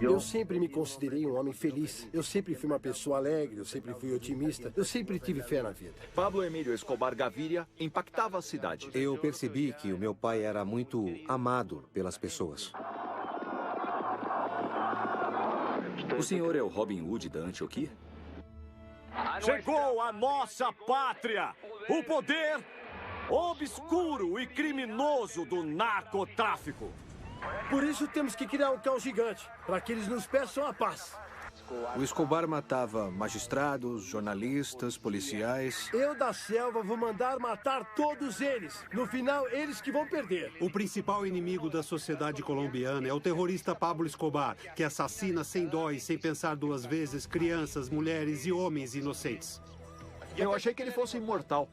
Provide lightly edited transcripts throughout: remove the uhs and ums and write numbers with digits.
Eu sempre me considerei um homem feliz. Eu sempre fui uma pessoa alegre, eu sempre fui otimista. Eu sempre tive fé na vida. Pablo Emílio Escobar Gaviria impactava a cidade. Eu percebi que o meu pai era muito amado pelas pessoas. O senhor é o Robin Hood da Antioquia? Chegou a nossa pátria! O poder obscuro e criminoso do narcotráfico. Por isso temos que criar um caos gigante, para que eles nos peçam a paz. O Escobar matava magistrados, jornalistas, policiais. Eu da selva vou mandar matar todos eles. No final, eles que vão perder. O principal inimigo da sociedade colombiana é o terrorista Pablo Escobar, que assassina sem dó e sem pensar duas vezes crianças, mulheres e homens inocentes. Eu achei que ele fosse imortal.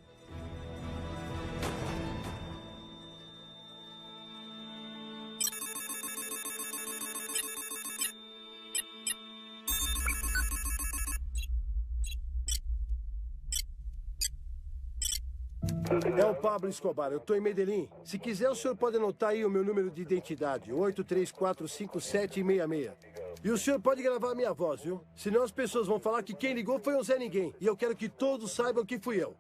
É o Pablo Escobar, eu estou em Medellín. Se quiser, o senhor pode anotar aí o meu número de identidade, 8345766. E o senhor pode gravar a minha voz, viu? Senão as pessoas vão falar que quem ligou foi um Zé Ninguém. E eu quero que todos saibam que fui eu.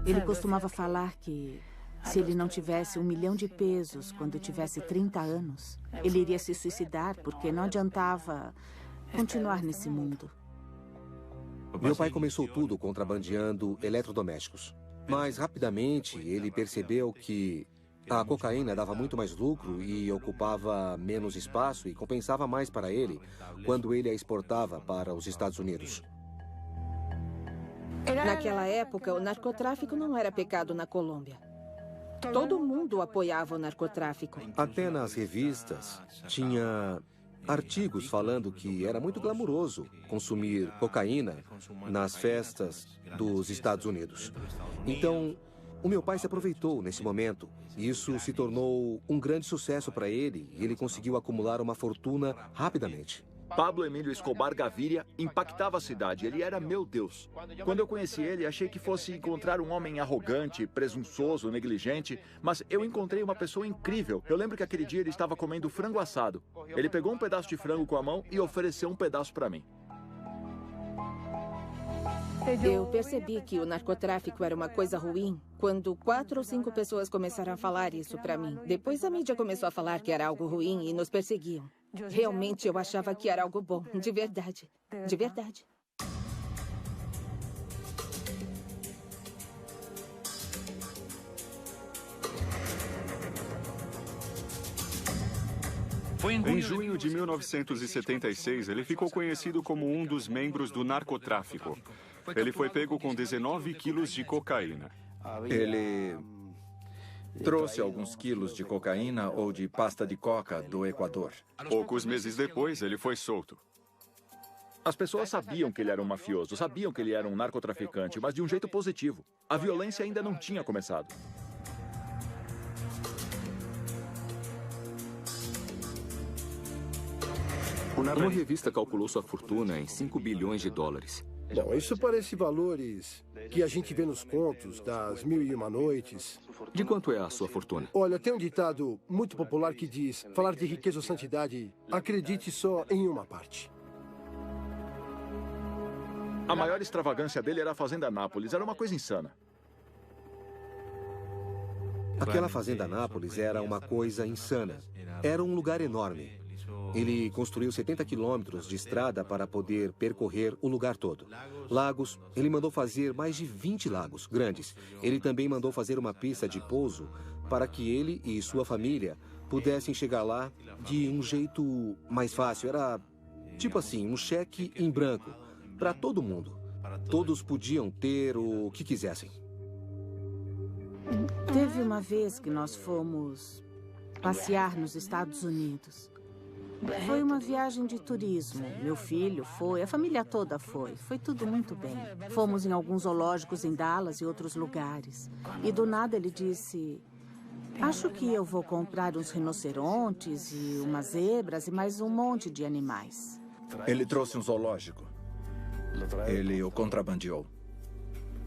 Ele costumava falar que se ele não tivesse 1 milhão de pesos quando tivesse 30 anos, ele iria se suicidar porque não adiantava continuar nesse mundo. Meu pai começou tudo contrabandeando eletrodomésticos. Mas rapidamente ele percebeu que a cocaína dava muito mais lucro e ocupava menos espaço e compensava mais para ele quando ele a exportava para os Estados Unidos. Naquela época, o narcotráfico não era pecado na Colômbia. Todo mundo apoiava o narcotráfico. Até nas revistas tinha artigos falando que era muito glamuroso consumir cocaína nas festas dos Estados Unidos. Então, o meu pai se aproveitou nesse momento. Isso se tornou um grande sucesso para ele e ele conseguiu acumular uma fortuna rapidamente. Pablo Emílio Escobar Gaviria impactava a cidade. Ele era meu Deus. Quando eu conheci ele, achei que fosse encontrar um homem arrogante, presunçoso, negligente, mas eu encontrei uma pessoa incrível. Eu lembro que aquele dia ele estava comendo frango assado. Ele pegou um pedaço de frango com a mão e ofereceu um pedaço para mim. Eu percebi que o narcotráfico era uma coisa ruim quando 4 ou 5 pessoas começaram a falar isso para mim. Depois a mídia começou a falar que era algo ruim e nos perseguiam. Realmente eu achava que era algo bom, de verdade. De verdade. Em junho de 1976, ele ficou conhecido como um dos membros do narcotráfico. Ele foi pego com 19 quilos de cocaína. Ele trouxe alguns quilos de cocaína ou de pasta de coca do Equador. Poucos meses depois, ele foi solto. As pessoas sabiam que ele era um mafioso, sabiam que ele era um narcotraficante, mas de um jeito positivo. A violência ainda não tinha começado. Uma revista calculou sua fortuna em 5 bilhões de dólares. Bom, isso parece valores que a gente vê nos contos das 1001 Noites. De quanto é a sua fortuna? Olha, tem um ditado muito popular que diz: falar de riqueza ou santidade, acredite só em uma parte. A maior extravagância dele era a Fazenda Nápoles. Era uma coisa insana. Aquela Fazenda Nápoles era uma coisa insana. Era um lugar enorme. Ele construiu 70 quilômetros de estrada para poder percorrer o lugar todo. Lagos, ele mandou fazer mais de 20 lagos grandes. Ele também mandou fazer uma pista de pouso para que ele e sua família pudessem chegar lá de um jeito mais fácil. Era tipo assim, um cheque em branco para todo mundo. Todos podiam ter o que quisessem. Teve uma vez que nós fomos passear nos Estados Unidos. Foi uma viagem de turismo. Meu filho foi, a família toda foi. Foi tudo muito bem. Fomos em alguns zoológicos em Dallas e outros lugares. E do nada ele disse: Acho que eu vou comprar uns rinocerontes e umas zebras e mais um monte de animais. Ele trouxe um zoológico. Ele o contrabandeou.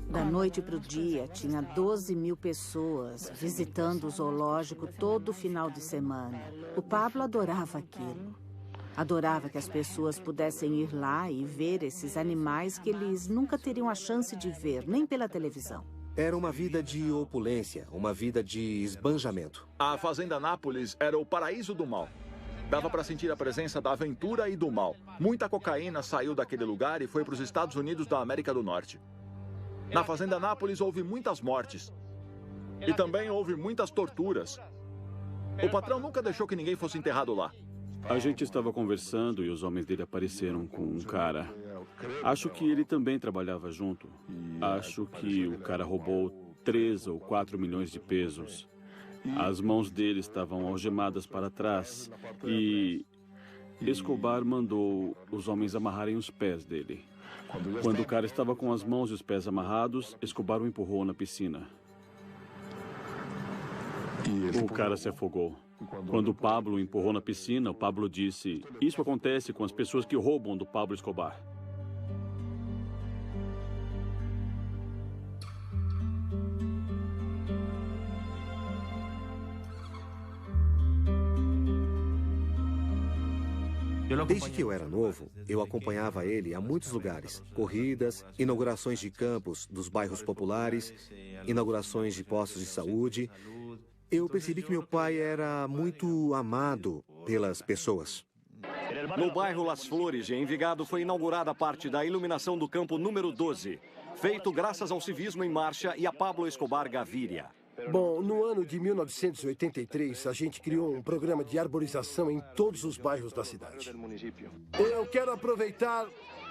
Da noite para o dia, tinha 12 mil pessoas visitando o zoológico todo final de semana. O Pablo adorava aquilo. Adorava que as pessoas pudessem ir lá e ver esses animais que eles nunca teriam a chance de ver, nem pela televisão. Era uma vida de opulência, uma vida de esbanjamento. A Fazenda Nápoles era o paraíso do mal. Dava para sentir a presença da aventura e do mal. Muita cocaína saiu daquele lugar e foi para os Estados Unidos da América do Norte. Na Fazenda Nápoles houve muitas mortes. E também houve muitas torturas. O patrão nunca deixou que ninguém fosse enterrado lá. A gente estava conversando e os homens dele apareceram com um cara. Acho que ele também trabalhava junto. Acho que o cara roubou 3 ou 4 milhões de pesos. As mãos dele estavam algemadas para trás e Escobar mandou os homens amarrarem os pés dele. Quando o cara estava com as mãos e os pés amarrados, Escobar o empurrou na piscina. O cara se afogou. Quando o Pablo o empurrou na piscina, o Pablo disse: "Isso acontece com as pessoas que roubam do Pablo Escobar." Desde que eu era novo, eu acompanhava ele a muitos lugares. Corridas, inaugurações de campos dos bairros populares, inaugurações de postos de saúde. Eu percebi que meu pai era muito amado pelas pessoas. No bairro Las Flores, em Envigado, foi inaugurada a parte da iluminação do campo número 12, feito graças ao civismo em marcha e a Pablo Escobar Gaviria. Bom, no ano de 1983, a gente criou um programa de arborização em todos os bairros da cidade. Eu quero aproveitar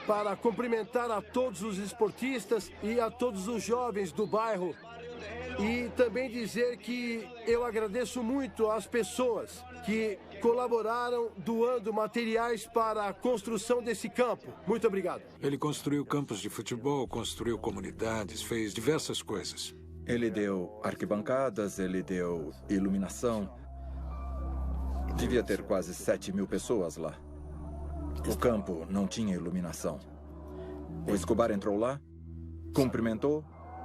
para cumprimentar a todos os esportistas e a todos os jovens do bairro. E também dizer que eu agradeço muito às pessoas que colaboraram doando materiais para a construção desse campo. Muito obrigado. Ele construiu campos de futebol, construiu comunidades, fez diversas coisas. Ele deu arquibancadas, ele deu iluminação. Devia ter quase 7 mil pessoas lá. O campo não tinha iluminação. O Escobar entrou lá, cumprimentou,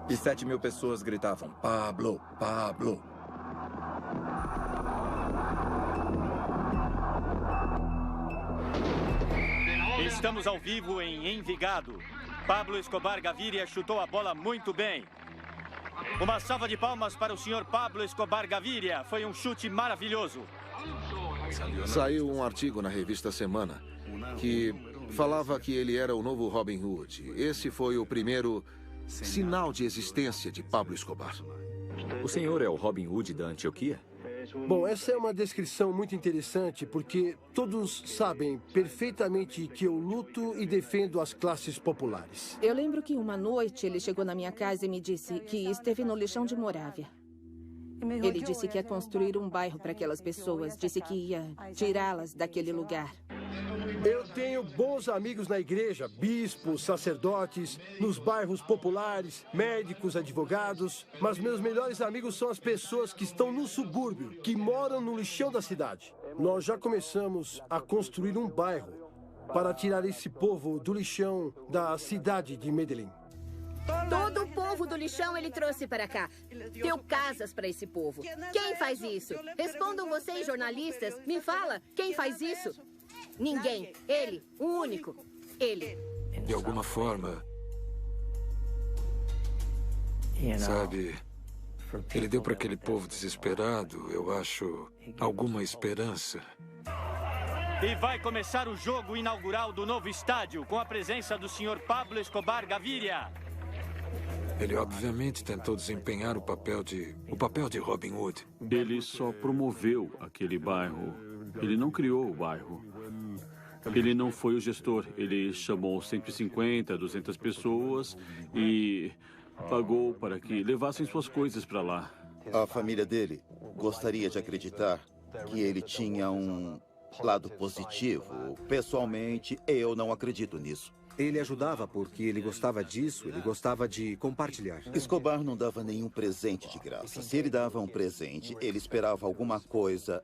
e 7 mil pessoas gritavam: "Pablo, Pablo." Estamos ao vivo em Envigado. Pablo Escobar Gaviria chutou a bola muito bem. Uma salva de palmas para o senhor Pablo Escobar Gaviria. Foi um chute maravilhoso. Saiu um artigo na revista Semana que falava que ele era o novo Robin Hood. Esse foi o primeiro sinal de existência de Pablo Escobar. O senhor é o Robin Hood da Antioquia? Bom, essa é uma descrição muito interessante porque todos sabem perfeitamente que eu luto e defendo as classes populares. Eu lembro que uma noite ele chegou na minha casa e me disse que esteve no lixão de Morávia. Ele disse que ia construir um bairro para aquelas pessoas, disse que ia tirá-las daquele lugar. Eu tenho bons amigos na igreja, bispos, sacerdotes, nos bairros populares, médicos, advogados. Mas meus melhores amigos são as pessoas que estão no subúrbio, que moram no lixão da cidade. Nós já começamos a construir um bairro para tirar esse povo do lixão da cidade de Medellín. Todo o povo do lixão ele trouxe para cá. Deu casas para esse povo. Quem faz isso? Respondam vocês, jornalistas. Me fala, quem faz isso? Ninguém. Ele. O único. Ele. De alguma forma, sabe, ele deu para aquele povo desesperado, eu acho, alguma esperança. E vai começar o jogo inaugural do novo estádio, com a presença do senhor Pablo Escobar Gaviria. Ele obviamente tentou desempenhar o papel de Robin Hood. Ele só promoveu aquele bairro. Ele não criou o bairro. Ele não foi o gestor. Ele chamou 150, 200 pessoas e pagou para que levassem suas coisas para lá. A família dele gostaria de acreditar que ele tinha um lado positivo. Pessoalmente, eu não acredito nisso. Ele ajudava porque ele gostava disso, ele gostava de compartilhar. Escobar não dava nenhum presente de graça. Se ele dava um presente, ele esperava alguma coisa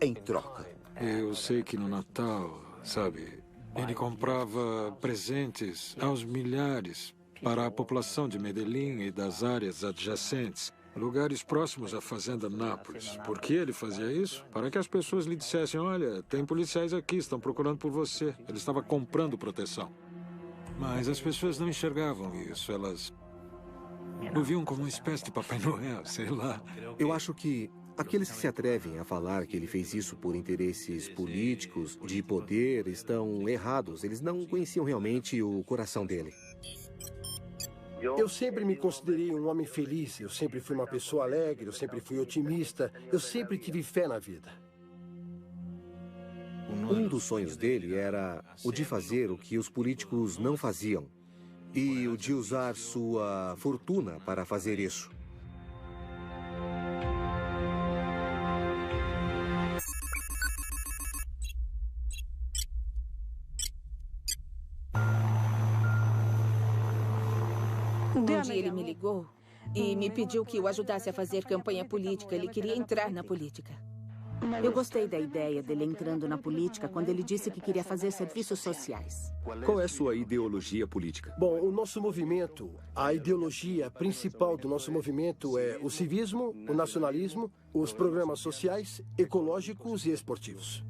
em troca. Eu sei que no Natal, sabe, ele comprava presentes aos milhares para a população de Medellín e das áreas adjacentes, lugares próximos à Fazenda Nápoles. Por que ele fazia isso? Para que as pessoas lhe dissessem, olha, tem policiais aqui, estão procurando por você. Ele estava comprando proteção. Mas as pessoas não enxergavam isso, elas o viam como uma espécie de Papai Noel, sei lá. Eu acho que aqueles que se atrevem a falar que ele fez isso por interesses políticos, de poder, estão errados. Eles não conheciam realmente o coração dele. Eu sempre me considerei um homem feliz, eu sempre fui uma pessoa alegre, eu sempre fui otimista, eu sempre tive fé na vida. Um dos sonhos dele era o de fazer o que os políticos não faziam e o de usar sua fortuna para fazer isso. Um dia ele me ligou e me pediu que o ajudasse a fazer campanha política. Ele queria entrar na política. Eu gostei da ideia dele entrando na política quando ele disse que queria fazer serviços sociais. Qual é sua ideologia política? Bom, o nosso movimento, a ideologia principal do nosso movimento é o civismo, o nacionalismo, os programas sociais, ecológicos e esportivos.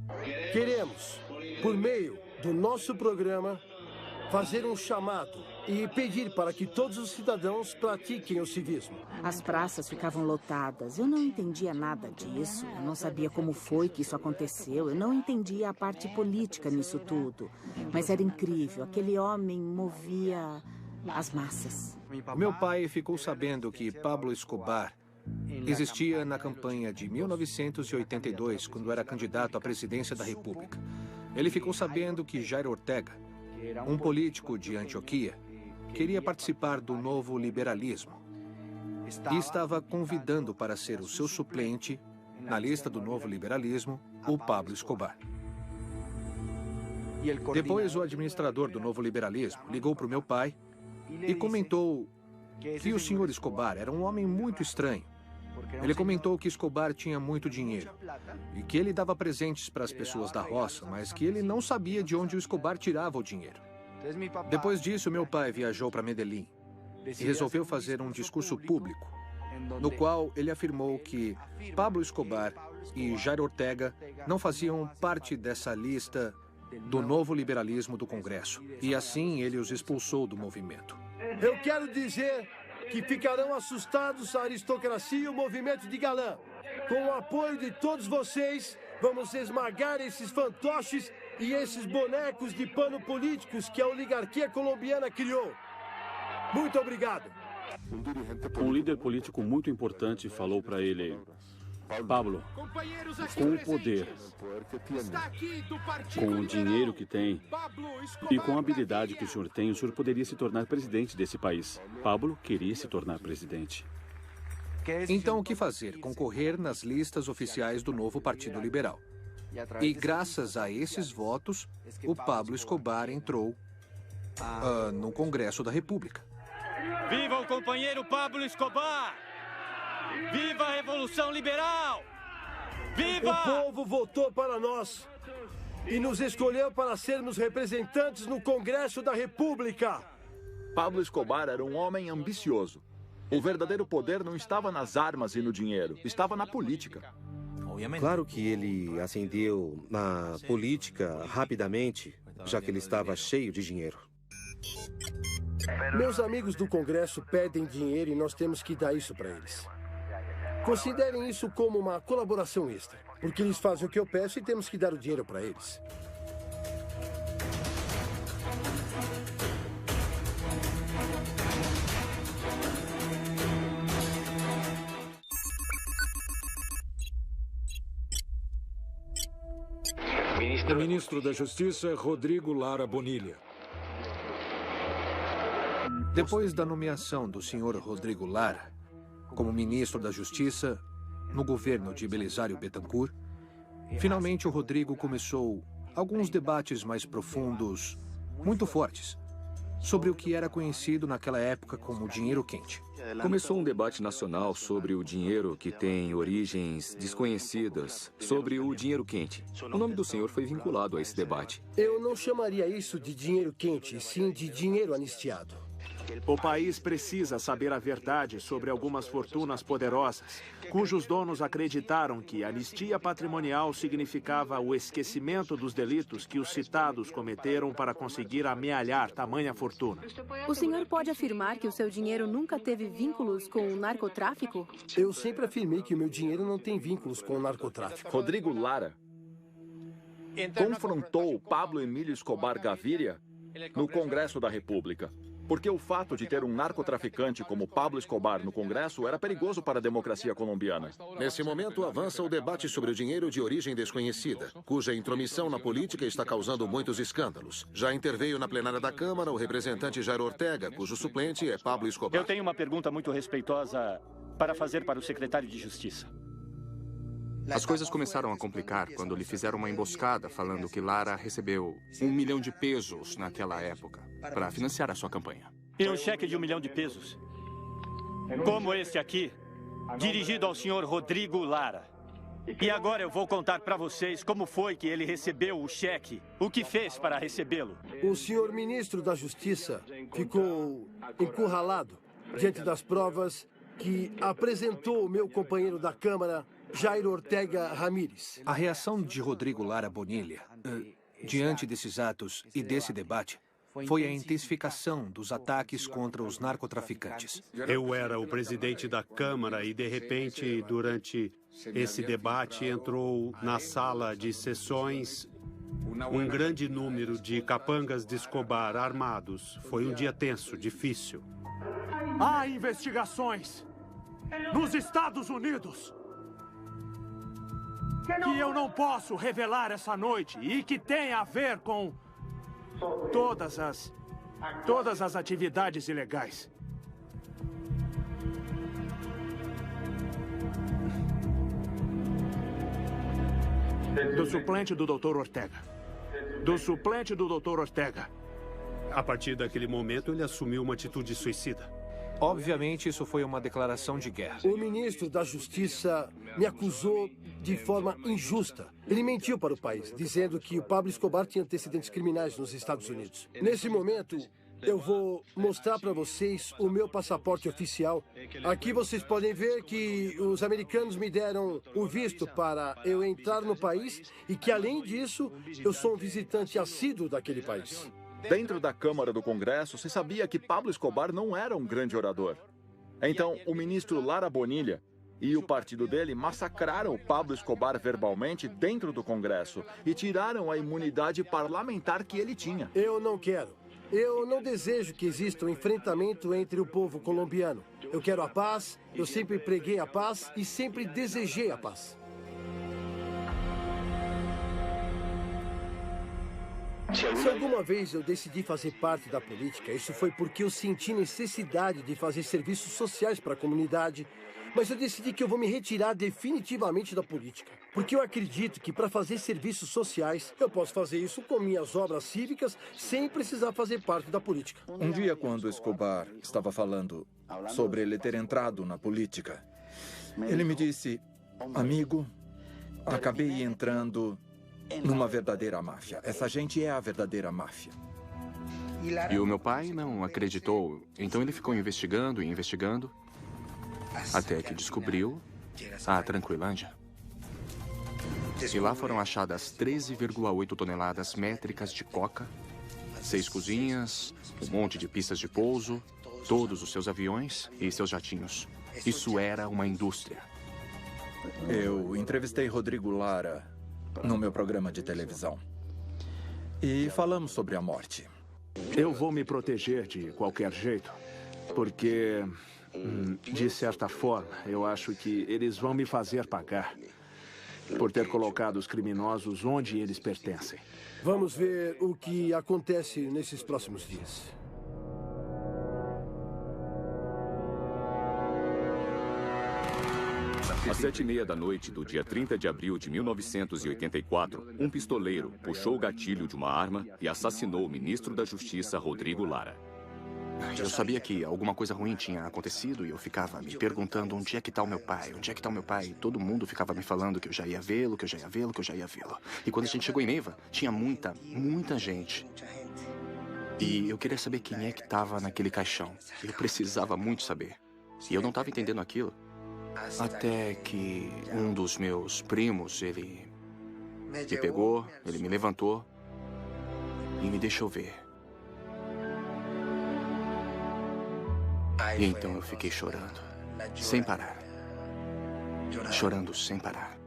Queremos, por meio do nosso programa, fazer um chamado e pedir para que todos os cidadãos pratiquem o civismo. As praças ficavam lotadas. Eu não entendia nada disso. Eu não sabia como foi que isso aconteceu. Eu não entendia a parte política nisso tudo. Mas era incrível. Aquele homem movia as massas. Meu pai ficou sabendo que Pablo Escobar existia na campanha de 1982, quando era candidato à presidência da República. Ele ficou sabendo que Jair Ortega, um político de Antioquia, queria participar do novo liberalismo e estava convidando para ser o seu suplente na lista do novo liberalismo o Pablo Escobar. Depois, o administrador do novo liberalismo ligou para o meu pai e comentou que o senhor Escobar era um homem muito estranho. Ele comentou que Escobar tinha muito dinheiro e que ele dava presentes para as pessoas da roça, mas que ele não sabia de onde o Escobar tirava o dinheiro. Depois disso, meu pai viajou para Medellín e resolveu fazer um discurso público, no qual ele afirmou que Pablo Escobar e Jair Ortega não faziam parte dessa lista do novo liberalismo do Congresso. E assim ele os expulsou do movimento. Eu quero dizer que ficarão assustados a aristocracia e o movimento de Galã. Com o apoio de todos vocês, vamos esmagar esses fantoches e esses bonecos de pano políticos que a oligarquia colombiana criou. Muito obrigado. Um líder político muito importante falou para ele: Pablo, com o poder, com o dinheiro que tem e com a habilidade que o senhor tem, o senhor poderia se tornar presidente desse país. Pablo queria se tornar presidente. Então, o que fazer? Concorrer nas listas oficiais do novo Partido Liberal. E graças a esses votos, o Pablo Escobar entrou no Congresso da República. Viva o companheiro Pablo Escobar! Viva a Revolução Liberal! Viva! O povo votou para nós e nos escolheu para sermos representantes no Congresso da República. Pablo Escobar era um homem ambicioso. O verdadeiro poder não estava nas armas e no dinheiro, estava na política. Claro que ele ascendeu na política rapidamente, já que ele estava cheio de dinheiro. Meus amigos do Congresso pedem dinheiro e nós temos que dar isso para eles. Considerem isso como uma colaboração extra, porque eles fazem o que eu peço e temos que dar o dinheiro para eles. O ministro da Justiça é Rodrigo Lara Bonilha. Depois da nomeação do senhor Rodrigo Lara como ministro da Justiça no governo de Belisário Bettencourt, finalmente o Rodrigo começou alguns debates mais profundos, muito fortes, sobre o que era conhecido naquela época como dinheiro quente. Começou um debate nacional sobre o dinheiro que tem origens desconhecidas, sobre o dinheiro quente. O nome do senhor foi vinculado a esse debate. Eu não chamaria isso de dinheiro quente, sim de dinheiro anistiado. O país precisa saber a verdade sobre algumas fortunas poderosas, cujos donos acreditaram que anistia patrimonial significava o esquecimento dos delitos que os citados cometeram para conseguir amealhar tamanha fortuna. O senhor pode afirmar que o seu dinheiro nunca teve vínculos com o narcotráfico? Eu sempre afirmei que o meu dinheiro não tem vínculos com o narcotráfico. Rodrigo Lara confrontou Pablo Emílio Escobar Gaviria no Congresso da República. Porque o fato de ter um narcotraficante como Pablo Escobar no Congresso era perigoso para a democracia colombiana. Nesse momento, avança o debate sobre o dinheiro de origem desconhecida, cuja intromissão na política está causando muitos escândalos. Já interveio na plenária da Câmara o representante Jair Ortega, cujo suplente é Pablo Escobar. Eu tenho uma pergunta muito respeitosa para fazer para o secretário de Justiça. As coisas começaram a complicar quando lhe fizeram uma emboscada falando que Lara recebeu 1 milhão de pesos naquela época para financiar a sua campanha. E um cheque de 1 milhão de pesos, como este aqui, dirigido ao senhor Rodrigo Lara. E agora eu vou contar para vocês como foi que ele recebeu o cheque, o que fez para recebê-lo. O senhor ministro da Justiça ficou encurralado diante das provas que apresentou o meu companheiro da Câmara, Jair Ortega Ramírez. A reação de Rodrigo Lara Bonilha, diante desses atos e desse debate, foi a intensificação dos ataques contra os narcotraficantes. Eu era o presidente da Câmara e, de repente, durante esse debate, entrou na sala de sessões um grande número de capangas de Escobar armados. Foi um dia tenso, difícil. Há investigações nos Estados Unidos que eu não posso revelar essa noite e que tem a ver com todas as atividades ilegais. Do suplente do Dr. Ortega. Do suplente do Dr. Ortega. A partir daquele momento, ele assumiu uma atitude suicida. Obviamente, isso foi uma declaração de guerra. O ministro da Justiça me acusou de forma injusta. Ele mentiu para o país, dizendo que o Pablo Escobar tinha antecedentes criminais nos Estados Unidos. Nesse momento, eu vou mostrar para vocês o meu passaporte oficial. Aqui vocês podem ver que os americanos me deram o visto para eu entrar no país e que, além disso, eu sou um visitante assíduo daquele país. Dentro da Câmara do Congresso, se sabia que Pablo Escobar não era um grande orador. Então, o ministro Lara Bonilha e o partido dele massacraram o Pablo Escobar verbalmente dentro do Congresso e tiraram a imunidade parlamentar que ele tinha. Eu não quero. Eu não desejo que exista um enfrentamento entre o povo colombiano. Eu quero a paz, eu sempre preguei a paz e sempre desejei a paz. Se alguma vez eu decidi fazer parte da política, isso foi porque eu senti necessidade de fazer serviços sociais para a comunidade, mas eu decidi que eu vou me retirar definitivamente da política. Porque eu acredito que para fazer serviços sociais, eu posso fazer isso com minhas obras cívicas sem precisar fazer parte da política. Um dia, quando Escobar estava falando sobre ele ter entrado na política, ele me disse: amigo, acabei entrando numa verdadeira máfia. Essa gente é a verdadeira máfia. E o meu pai não acreditou. Então ele ficou investigando e investigando, até que descobriu a Tranquilândia. E lá foram achadas 13,8 toneladas métricas de coca, 6 cozinhas, um monte de pistas de pouso, todos os seus aviões e seus jatinhos. Isso era uma indústria. Eu entrevistei Rodrigo Lara no meu programa de televisão. E falamos sobre a morte. Eu vou me proteger de qualquer jeito, porque, de certa forma, eu acho que eles vão me fazer pagar por ter colocado os criminosos onde eles pertencem. Vamos ver o que acontece nesses próximos dias. Às 7h30 da noite do dia 30 de abril de 1984, um pistoleiro puxou o gatilho de uma arma e assassinou o ministro da Justiça, Rodrigo Lara. Eu sabia que alguma coisa ruim tinha acontecido e eu ficava me perguntando onde é que está o meu pai, onde é que está o meu pai. E todo mundo ficava me falando que eu já ia vê-lo, que eu já ia vê-lo, que eu já ia vê-lo. E quando a gente chegou em Neiva, tinha muita gente. E eu queria saber quem é que estava naquele caixão. Eu precisava muito saber. E eu não estava entendendo aquilo. Até que um dos meus primos, ele me pegou, ele me levantou e me deixou ver. E então eu fiquei chorando, sem parar. Chorando sem parar.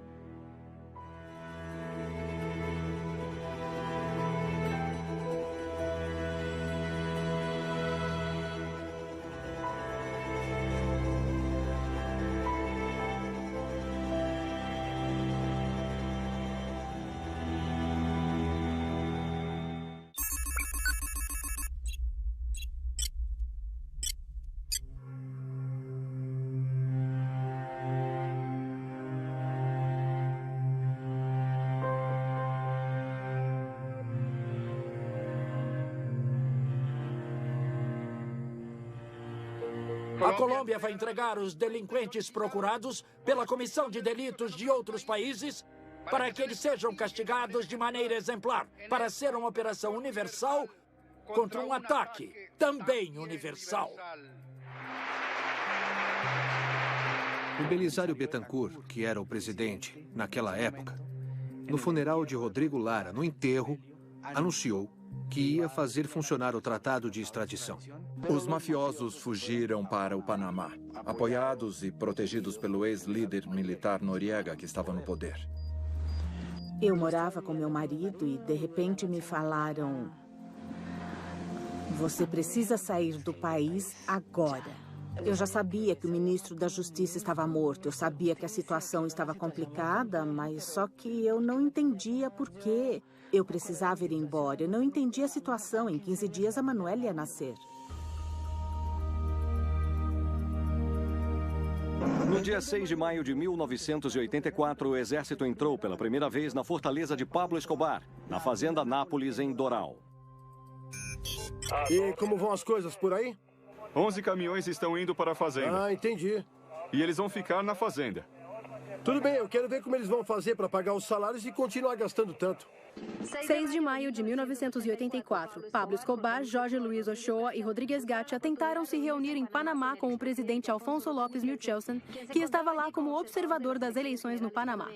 A Colômbia vai entregar os delinquentes procurados pela Comissão de Delitos de outros países para que eles sejam castigados de maneira exemplar, para ser uma operação universal contra um ataque também universal. O Belisário Bettencourt, que era o presidente naquela época, no funeral de Rodrigo Lara, no enterro, anunciou que ia fazer funcionar o tratado de extradição. Os mafiosos fugiram para o Panamá, apoiados e protegidos pelo ex-líder militar Noriega, que estava no poder. Eu morava com meu marido e, de repente, me falaram: você precisa sair do país agora. Eu já sabia que o ministro da Justiça estava morto. Eu sabia que a situação estava complicada, mas só que eu não entendia por quê. Eu precisava ir embora. Eu não entendia a situação. Em 15 dias, a Manuela ia nascer. No dia 6 de maio de 1984, o exército entrou pela primeira vez na fortaleza de Pablo Escobar, na fazenda Nápoles, em Doral. E como vão as coisas por aí? 11 caminhões estão indo para a fazenda. Ah, entendi. E eles vão ficar na fazenda. Tudo bem, eu quero ver como eles vão fazer para pagar os salários e continuar gastando tanto. 6 de maio de 1984, Pablo Escobar, Jorge Luiz Ochoa e Rodríguez Gatia tentaram se reunir em Panamá com o presidente Alfonso López Murchison, que estava lá como observador das eleições no Panamá.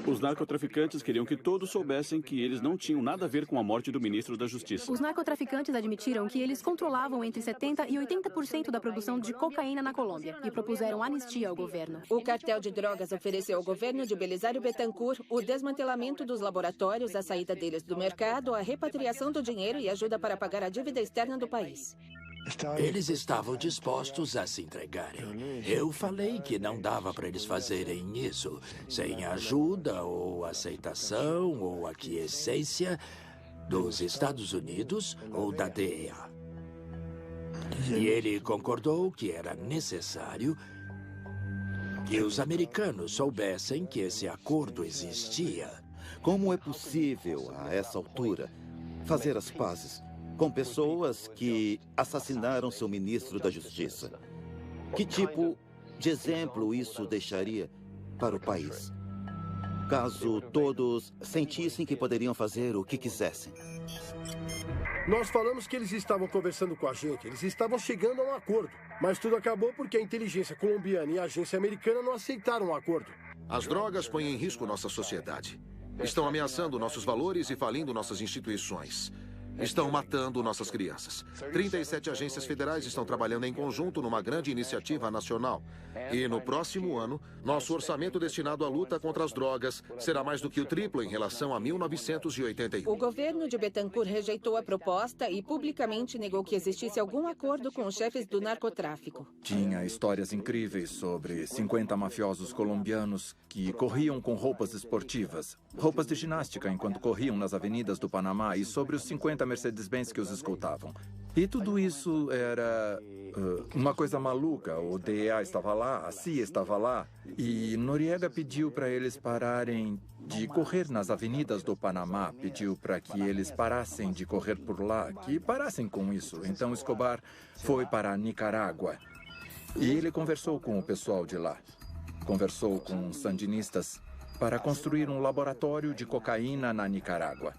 Os narcotraficantes queriam que todos soubessem que eles não tinham nada a ver com a morte do ministro da Justiça. Os narcotraficantes admitiram que eles controlavam entre 70% e 80% da produção de cocaína na Colômbia e propuseram anistia ao governo. O cartel de drogas ofereceu ao governo de Belisário Bettencourt o desmantelamento dos laboratórios, a saída deles do mercado, a repatriação do dinheiro e ajuda para pagar a dívida externa do país. Eles estavam dispostos a se entregarem. Eu falei que não dava para eles fazerem isso sem ajuda ou aceitação ou aquiescência dos Estados Unidos ou da DEA. E ele concordou que era necessário que os americanos soubessem que esse acordo existia. Como é possível, a essa altura, fazer as pazes com pessoas que assassinaram seu ministro da Justiça? Que tipo de exemplo isso deixaria para o país, caso todos sentissem que poderiam fazer o que quisessem? Nós falamos que eles estavam conversando com a gente, eles estavam chegando a um acordo. Mas tudo acabou porque a inteligência colombiana e a agência americana não aceitaram o acordo. As drogas põem em risco nossa sociedade. Estão ameaçando nossos valores e falindo nossas instituições. Estão matando nossas crianças. 37 agências federais estão trabalhando em conjunto numa grande iniciativa nacional. E no próximo ano, nosso orçamento destinado à luta contra as drogas será mais do que o triplo em relação a 1981. O governo de Bettencourt rejeitou a proposta e publicamente negou que existisse algum acordo com os chefes do narcotráfico. Tinha histórias incríveis sobre 50 mafiosos colombianos que corriam com roupas esportivas, roupas de ginástica enquanto corriam nas avenidas do Panamá, e sobre os 50 50 Mercedes-Benz que os escoltavam. E tudo isso era uma coisa maluca. O DEA estava lá, a CIA estava lá. E Noriega pediu para eles pararem de correr nas avenidas do Panamá. Pediu para que eles parassem de correr por lá, que parassem com isso. Então Escobar foi para Nicarágua. E ele conversou com o pessoal de lá. Conversou com os sandinistas para construir um laboratório de cocaína na Nicarágua.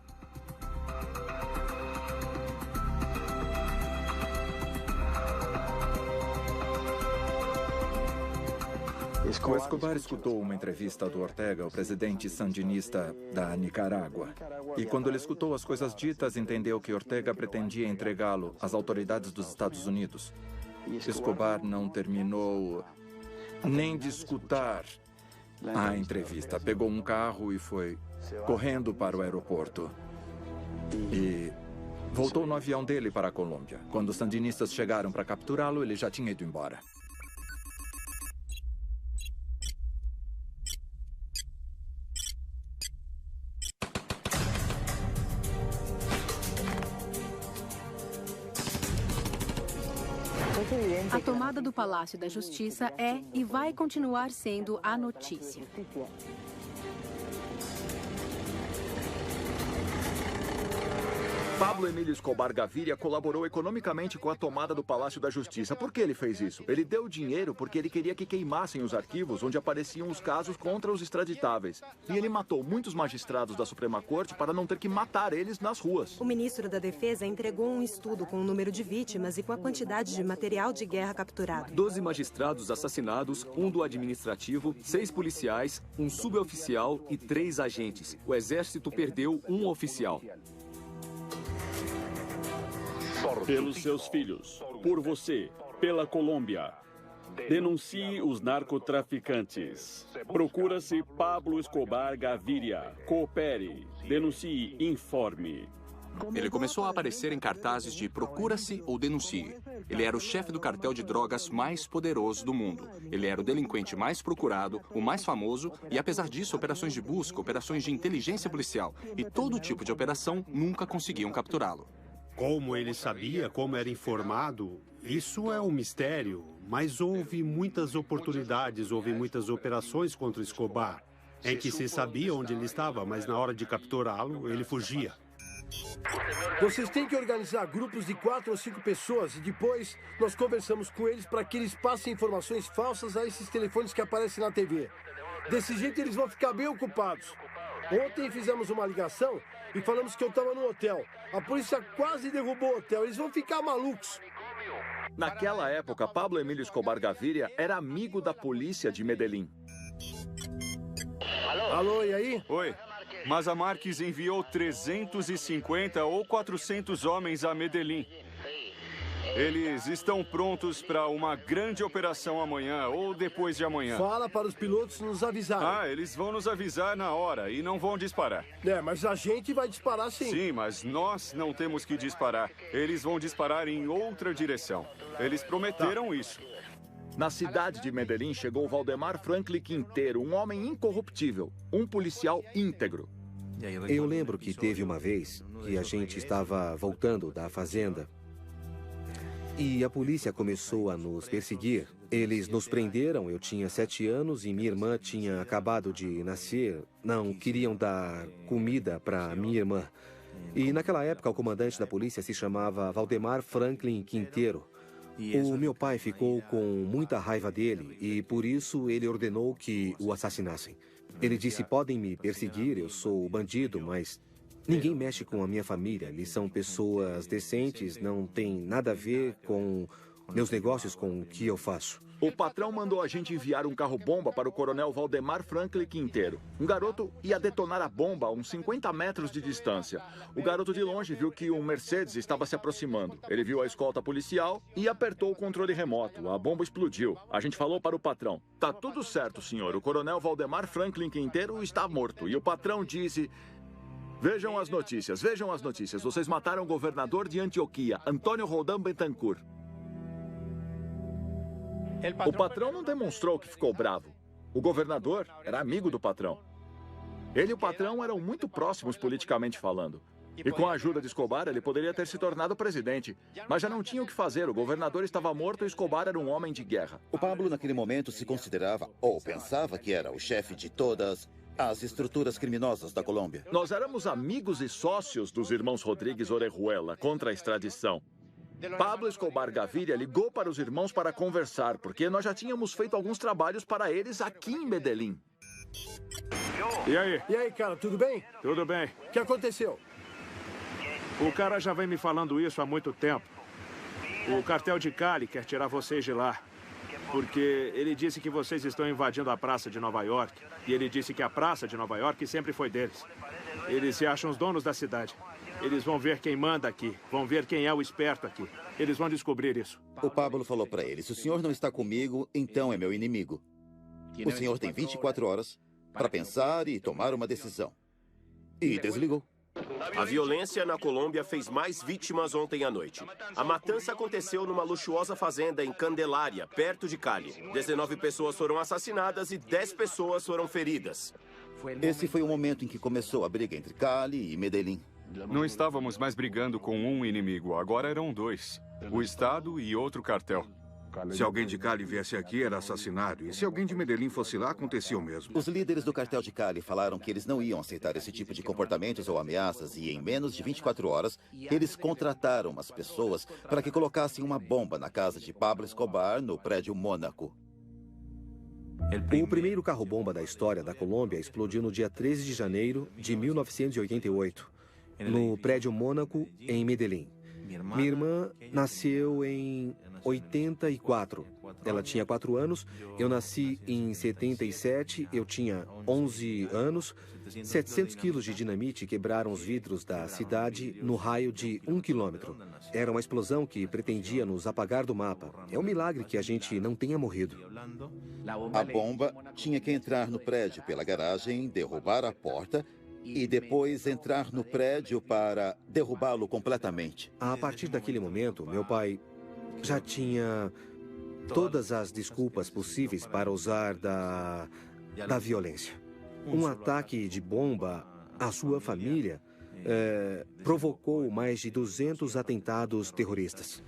O Escobar escutou uma entrevista do Ortega, o presidente sandinista da Nicarágua. E quando ele escutou as coisas ditas, entendeu que Ortega pretendia entregá-lo às autoridades dos Estados Unidos. Escobar não terminou nem de escutar a entrevista. Pegou um carro e foi correndo para o aeroporto. E voltou no avião dele para a Colômbia. Quando os sandinistas chegaram para capturá-lo, ele já tinha ido embora. A tomada do Palácio da Justiça é e vai continuar sendo a notícia. Pablo Emílio Escobar Gaviria colaborou economicamente com a tomada do Palácio da Justiça. Por que ele fez isso? Ele deu dinheiro porque ele queria que queimassem os arquivos onde apareciam os casos contra os extraditáveis. E ele matou muitos magistrados da Suprema Corte para não ter que matar eles nas ruas. O ministro da Defesa entregou um estudo com o número de vítimas e com a quantidade de material de guerra capturado. 12 magistrados assassinados, um do administrativo, 6 policiais, um suboficial e 3 agentes. O exército perdeu um oficial. Pelos seus filhos, por você, pela Colômbia. Denuncie os narcotraficantes. Procura-se Pablo Escobar Gaviria. Coopere. Denuncie. Informe. Ele começou a aparecer em cartazes de Procura-se ou Denuncie. Ele era o chefe do cartel de drogas mais poderoso do mundo. Ele era o delinquente mais procurado, o mais famoso e, apesar disso, operações de busca, operações de inteligência policial e todo tipo de operação nunca conseguiam capturá-lo. Como ele sabia, como era informado, isso é um mistério. Mas houve muitas oportunidades, houve muitas operações contra o Escobar, em que se sabia onde ele estava, mas na hora de capturá-lo, ele fugia. Vocês têm que organizar grupos de 4 ou 5 pessoas e depois nós conversamos com eles para que eles passem informações falsas a esses telefones que aparecem na TV. Desse jeito eles vão ficar bem ocupados. Ontem fizemos uma ligação e falamos que eu estava no hotel. A polícia quase derrubou o hotel. Eles vão ficar malucos. Naquela época, Pablo Emílio Escobar Gaviria era amigo da polícia de Medellín. Alô, e aí? Oi. Maza Marques enviou 350 ou 400 homens a Medellín. Eles estão prontos para uma grande operação amanhã ou depois de amanhã. Fala para os pilotos nos avisarem. Ah, eles vão nos avisar na hora e não vão disparar. Mas a gente vai disparar sim. Sim, mas nós não temos que disparar. Eles vão disparar em outra direção. Eles prometeram isso. Na cidade de Medellín chegou Valdemar Franklin Quintero, um homem incorruptível, um policial íntegro. Eu lembro que teve uma vez que a gente estava voltando da fazenda e a polícia começou a nos perseguir. Eles nos prenderam, eu tinha 7 anos e minha irmã tinha acabado de nascer. Não queriam dar comida para minha irmã. E naquela época o comandante da polícia se chamava Valdemar Franklin Quintero. O meu pai ficou com muita raiva dele e por isso ele ordenou que o assassinassem. Ele disse, podem me perseguir, eu sou bandido, mas ninguém mexe com a minha família. Eles são pessoas decentes, não tem nada a ver com meus negócios, com o que eu faço. O patrão mandou a gente enviar um carro-bomba para o coronel Valdemar Franklin Quintero. Um garoto ia detonar a bomba a uns 50 metros de distância. O garoto de longe viu que um Mercedes estava se aproximando. Ele viu a escolta policial e apertou o controle remoto. A bomba explodiu. A gente falou para o patrão, tá tudo certo, senhor. O coronel Valdemar Franklin Quintero está morto. E o patrão disse, vejam as notícias, vejam as notícias. Vocês mataram o governador de Antioquia, Antônio Roldán Betancourt. O patrão não demonstrou que ficou bravo. O governador era amigo do patrão. Ele e o patrão eram muito próximos politicamente falando. E com a ajuda de Escobar, ele poderia ter se tornado presidente. Mas já não tinha o que fazer. O governador estava morto e Escobar era um homem de guerra. O Pablo, naquele momento, se considerava, ou pensava que era o chefe de todas as estruturas criminosas da Colômbia. Nós éramos amigos e sócios dos irmãos Rodríguez Orejuela contra a extradição. Pablo Escobar Gaviria ligou para os irmãos para conversar, porque nós já tínhamos feito alguns trabalhos para eles aqui em Medellín. E aí? E aí, cara, tudo bem? Tudo bem. O que aconteceu? O cara já vem me falando isso há muito tempo. O cartel de Cali quer tirar vocês de lá. Porque ele disse que vocês estão invadindo a praça de Nova York. E ele disse que a praça de Nova York sempre foi deles. Eles se acham os donos da cidade. Eles vão ver quem manda aqui. Vão ver quem é o esperto aqui. Eles vão descobrir isso. O Pablo falou para ele, se o senhor não está comigo, então é meu inimigo. O senhor tem 24 horas para pensar e tomar uma decisão. E desligou. A violência na Colômbia fez mais vítimas ontem à noite. A matança aconteceu numa luxuosa fazenda em Candelária, perto de Cali. 19 pessoas foram assassinadas e 10 pessoas foram feridas. Esse foi o momento em que começou a briga entre Cali e Medellín. Não estávamos mais brigando com um inimigo, agora eram dois. O Estado e outro cartel. Se alguém de Cali viesse aqui, era assassinado. E se alguém de Medellín fosse lá, acontecia o mesmo. Os líderes do cartel de Cali falaram que eles não iam aceitar esse tipo de comportamentos ou ameaças e, em menos de 24 horas, eles contrataram umas pessoas para que colocassem uma bomba na casa de Pablo Escobar, no prédio Mônaco. O primeiro carro-bomba da história da Colômbia explodiu no dia 13 de janeiro de 1988, no prédio Mônaco, em Medellín. Minha irmã nasceu em 84. Ela tinha 4 anos. Eu nasci em 77. Eu tinha 11 anos. 700 quilos de dinamite quebraram os vidros da cidade no raio de 1 quilômetro. Era uma explosão que pretendia nos apagar do mapa. É um milagre que a gente não tenha morrido. A bomba tinha que entrar no prédio pela garagem, derrubar a porta e depois entrar no prédio para derrubá-lo completamente. A partir daquele momento, meu pai já tinha todas as desculpas possíveis para usar da violência. Um ataque de bomba à sua família provocou mais de 200 atentados terroristas.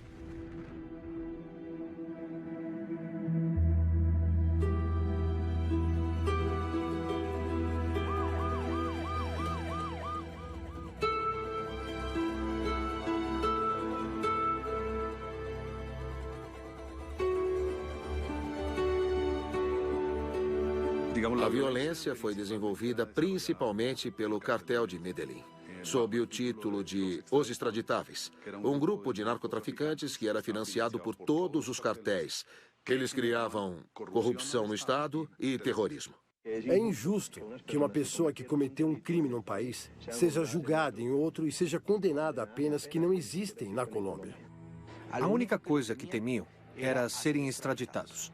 A violência foi desenvolvida principalmente pelo cartel de Medellín, sob o título de Os Extraditáveis, um grupo de narcotraficantes que era financiado por todos os cartéis. Eles criavam corrupção no Estado e terrorismo. É injusto que uma pessoa que cometeu um crime num país seja julgada em outro e seja condenada a penas que não existem na Colômbia. A única coisa que temiam era serem extraditados.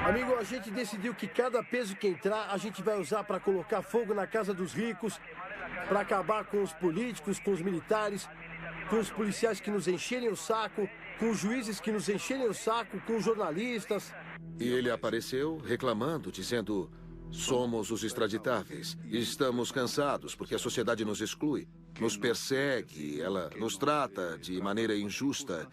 Amigo, a gente decidiu que cada peso que entrar, a gente vai usar para colocar fogo na casa dos ricos, para acabar com os políticos, com os militares, com os policiais que nos encherem o saco, com os juízes que nos encherem o saco, com os jornalistas. E ele apareceu reclamando, dizendo: somos os extraditáveis. Estamos cansados porque a sociedade nos exclui, nos persegue, ela nos trata de maneira injusta.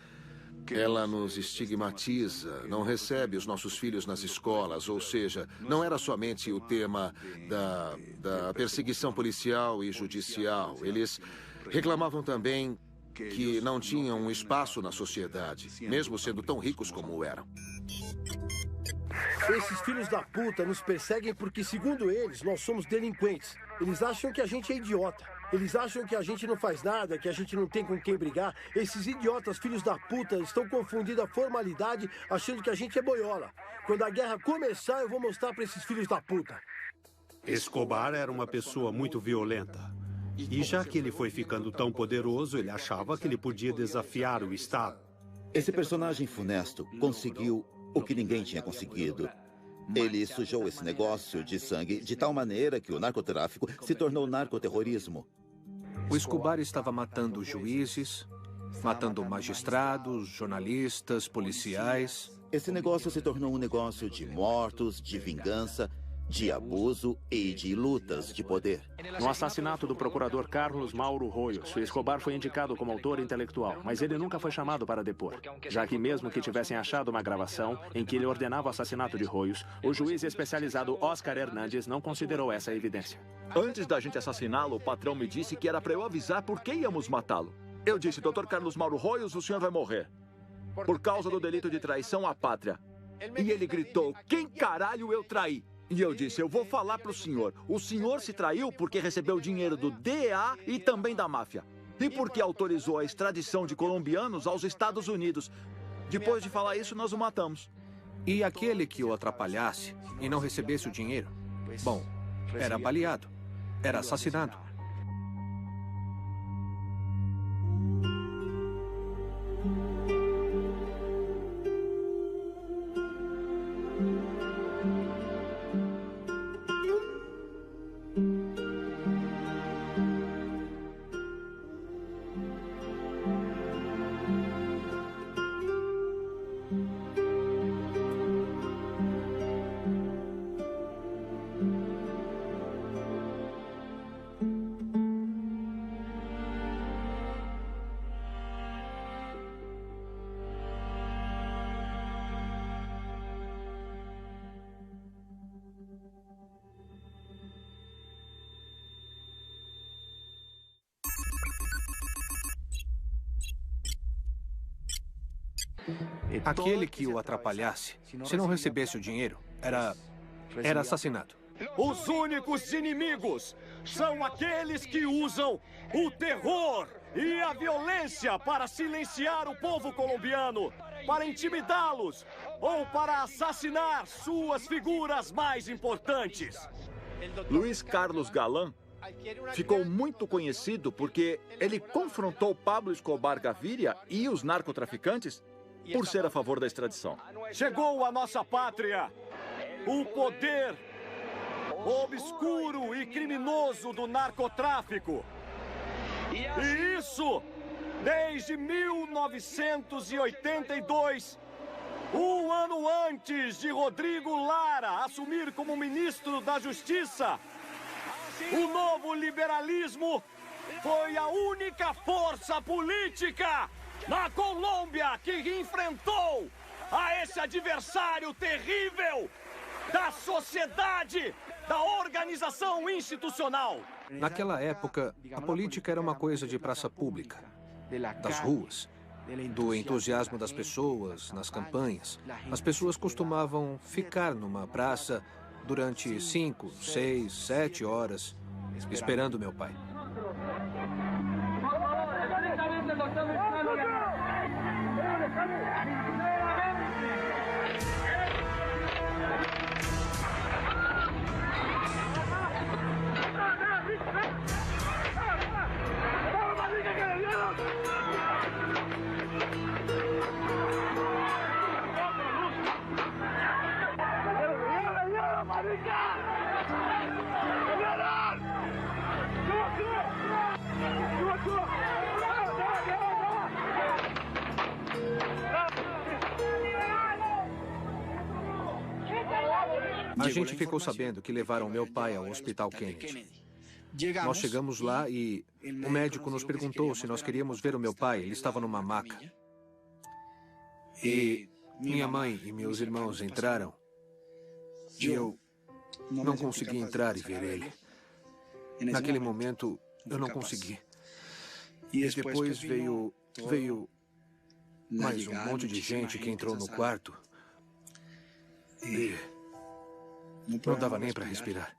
Ela nos estigmatiza, não recebe os nossos filhos nas escolas, ou seja, não era somente o tema da perseguição policial e judicial. Eles reclamavam também que não tinham um espaço na sociedade, mesmo sendo tão ricos como eram. Esses filhos da puta nos perseguem porque, segundo eles, nós somos delinquentes. Eles acham que a gente é idiota. Eles acham que a gente não faz nada, que a gente não tem com quem brigar. Esses idiotas, filhos da puta, estão confundindo a formalidade, achando que a gente é boiola. Quando a guerra começar, eu vou mostrar para esses filhos da puta. Escobar era uma pessoa muito violenta. E já que ele foi ficando tão poderoso, ele achava que ele podia desafiar o Estado. Esse personagem funesto conseguiu o que ninguém tinha conseguido. Ele sujou esse negócio de sangue de tal maneira que o narcotráfico se tornou narcoterrorismo. O Escobar estava matando juízes, matando magistrados, jornalistas, policiais. Esse negócio se tornou um negócio de mortos, de vingança, de abuso e de lutas de poder. No assassinato do procurador Carlos Mauro Royos, Escobar foi indicado como autor intelectual, mas ele nunca foi chamado para depor, já que mesmo que tivessem achado uma gravação em que ele ordenava o assassinato de Royos, o juiz especializado Oscar Hernandes não considerou essa evidência. Antes da gente assassiná-lo, o patrão me disse que era para eu avisar por que íamos matá-lo. Eu disse, Dr. Carlos Mauro Royos, o senhor vai morrer por causa do delito de traição à pátria. E ele gritou, quem caralho eu traí? E eu disse, eu vou falar pro senhor. O senhor se traiu porque recebeu dinheiro do DEA e também da máfia. E porque autorizou a extradição de colombianos aos Estados Unidos. Depois de falar isso, nós o matamos. E aquele que o atrapalhasse e não recebesse o dinheiro? Bom, era baleado. Era assassinado. Aquele que o atrapalhasse, se não recebesse o dinheiro, era assassinado. Os únicos inimigos são aqueles que usam o terror e a violência para silenciar o povo colombiano, para intimidá-los ou para assassinar suas figuras mais importantes. Luiz Carlos Galán ficou muito conhecido porque ele confrontou Pablo Escobar Gaviria e os narcotraficantes por ser a favor da extradição. Chegou à nossa pátria o poder obscuro e criminoso do narcotráfico. E isso desde 1982, um ano antes de Rodrigo Lara assumir como ministro da Justiça. O novo liberalismo foi a única força política na Colômbia que enfrentou a esse adversário terrível da sociedade, da organização institucional. Naquela época, a política era uma coisa de praça pública, das ruas, do entusiasmo das pessoas nas campanhas. As pessoas costumavam ficar numa praça durante 5, 6, 7 horas, esperando meu pai. A gente ficou sabendo que levaram meu pai ao Hospital Kennedy. Nós chegamos lá e o médico nos perguntou se nós queríamos ver o meu pai. Ele estava numa maca. E minha mãe e meus irmãos entraram. E eu não consegui entrar e ver ele. Naquele momento, eu não consegui. E depois veio mais um monte de gente que entrou no quarto. E não dava nem para respirar.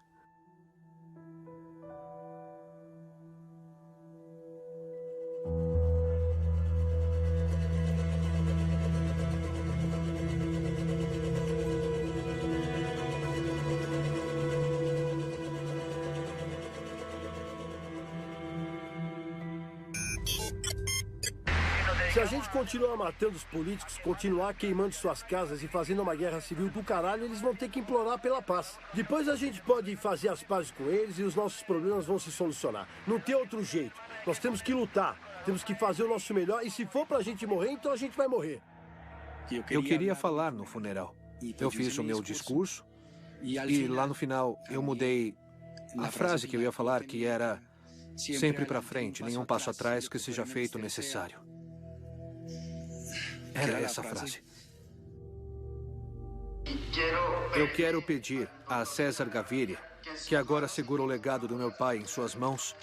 Se a gente continuar matando os políticos, continuar queimando suas casas e fazendo uma guerra civil do caralho, eles vão ter que implorar pela paz. Depois a gente pode fazer as pazes com eles e os nossos problemas vão se solucionar. Não tem outro jeito. Nós temos que lutar, temos que fazer o nosso melhor e se for pra gente morrer, então a gente vai morrer. Eu queria falar no funeral. Eu fiz o meu discurso E lá no final, eu mudei a frase que eu ia falar, que era sempre para frente, nenhum passo atrás que seja feito necessário. Era essa frase. Eu quero pedir a César Gaviria, que agora segura o legado do meu pai em suas mãos,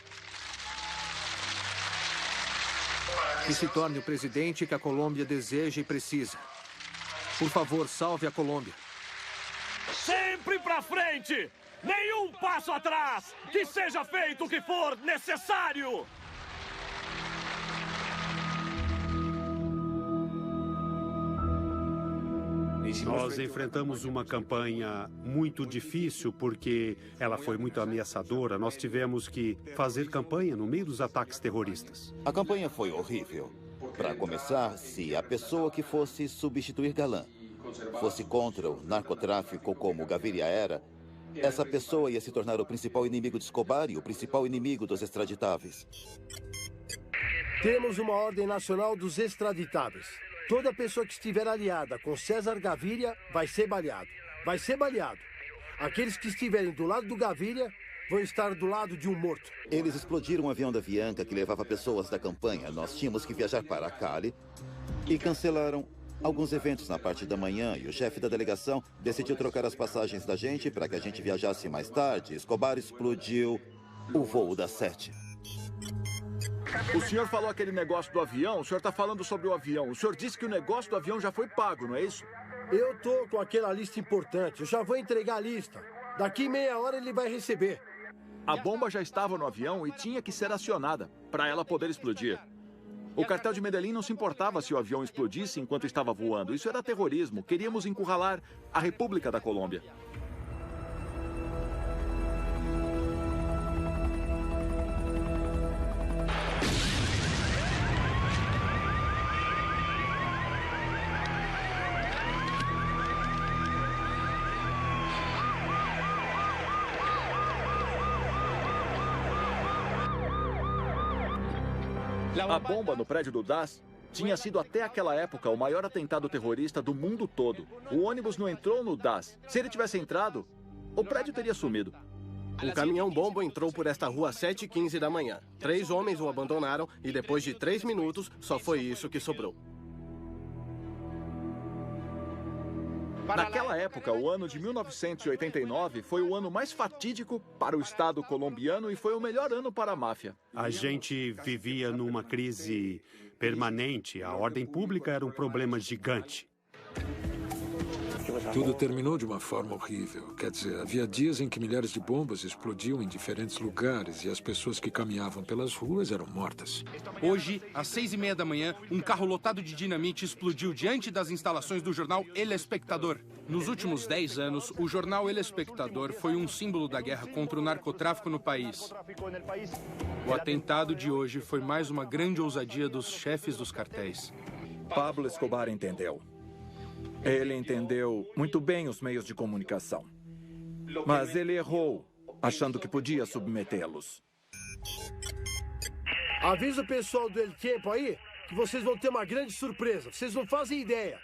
que se torne o presidente que a Colômbia deseja e precisa. Por favor, salve a Colômbia. Sempre pra frente! Nenhum passo atrás! Que seja feito o que for necessário! Nós enfrentamos uma campanha muito difícil porque ela foi muito ameaçadora. Nós tivemos que fazer campanha no meio dos ataques terroristas. A campanha foi horrível. Para começar, se a pessoa que fosse substituir Galán fosse contra o narcotráfico como Gaviria era, essa pessoa ia se tornar o principal inimigo de Escobar e o principal inimigo dos extraditáveis. Temos uma ordem nacional dos extraditáveis. Toda pessoa que estiver aliada com César Gaviria vai ser baleado. Vai ser baleado. Aqueles que estiverem do lado do Gaviria vão estar do lado de um morto. Eles explodiram um avião da Avianca que levava pessoas da campanha. Nós tínhamos que viajar para Cali e cancelaram alguns eventos na parte da manhã e o chefe da delegação decidiu trocar as passagens da gente para que a gente viajasse mais tarde. Escobar explodiu o voo das 7. O senhor falou aquele negócio do avião, o senhor está falando sobre o avião. O senhor disse que o negócio do avião já foi pago, não é isso? Eu tô com aquela lista importante, eu já vou entregar a lista. Daqui meia hora ele vai receber. A bomba já estava no avião e tinha que ser acionada para ela poder explodir. O cartel de Medellín não se importava se o avião explodisse enquanto estava voando. Isso era terrorismo. Queríamos encurralar a República da Colômbia. A bomba no prédio do DAS tinha sido até aquela época o maior atentado terrorista do mundo todo. O ônibus não entrou no DAS. Se ele tivesse entrado, o prédio teria sumido. O caminhão-bomba entrou por esta rua às 7h15 da manhã. 3 homens o abandonaram e depois de 3 minutos, só foi isso que sobrou. Naquela época, o ano de 1989 foi o ano mais fatídico para o Estado colombiano e foi o melhor ano para a máfia. A gente vivia numa crise permanente. A ordem pública era um problema gigante. Tudo terminou de uma forma horrível. Quer dizer, havia dias em que milhares de bombas explodiam em diferentes lugares e as pessoas que caminhavam pelas ruas eram mortas. Hoje, às 6h30 da manhã, um carro lotado de dinamite explodiu diante das instalações do jornal El Espectador. Nos últimos 10 anos, o jornal El Espectador foi um símbolo da guerra contra o narcotráfico no país. O atentado de hoje foi mais uma grande ousadia dos chefes dos cartéis. Pablo Escobar entendeu. Ele entendeu muito bem os meios de comunicação. Mas ele errou, achando que podia submetê-los. Avisa o pessoal do El Tiempo aí que vocês vão ter uma grande surpresa. Vocês não fazem ideia.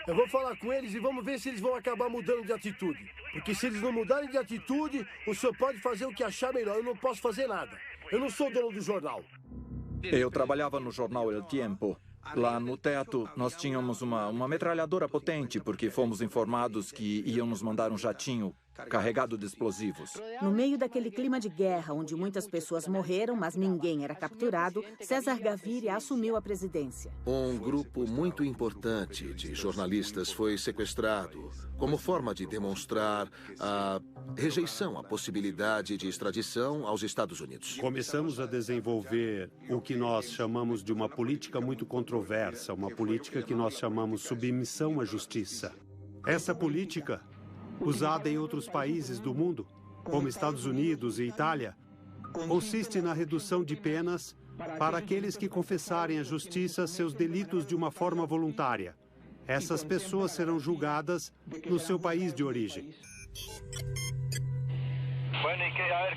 Eu vou falar com eles e vamos ver se eles vão acabar mudando de atitude. Porque se eles não mudarem de atitude, o senhor pode fazer o que achar melhor. Eu não posso fazer nada. Eu não sou dono do jornal. Eu trabalhava no jornal El Tiempo. Lá no teto, nós tínhamos uma metralhadora potente, porque fomos informados que iam nos mandar um jatinho carregado de explosivos. No meio daquele clima de guerra, onde muitas pessoas morreram, mas ninguém era capturado, César Gaviria assumiu a presidência. Um grupo muito importante de jornalistas foi sequestrado, como forma de demonstrar a rejeição à possibilidade de extradição aos Estados Unidos. Começamos a desenvolver o que nós chamamos de uma política muito controversa, uma política que nós chamamos submissão à justiça. Essa política, usada em outros países do mundo, como Estados Unidos e Itália, consiste na redução de penas para aqueles que confessarem à justiça seus delitos de uma forma voluntária. Essas pessoas serão julgadas no seu país de origem.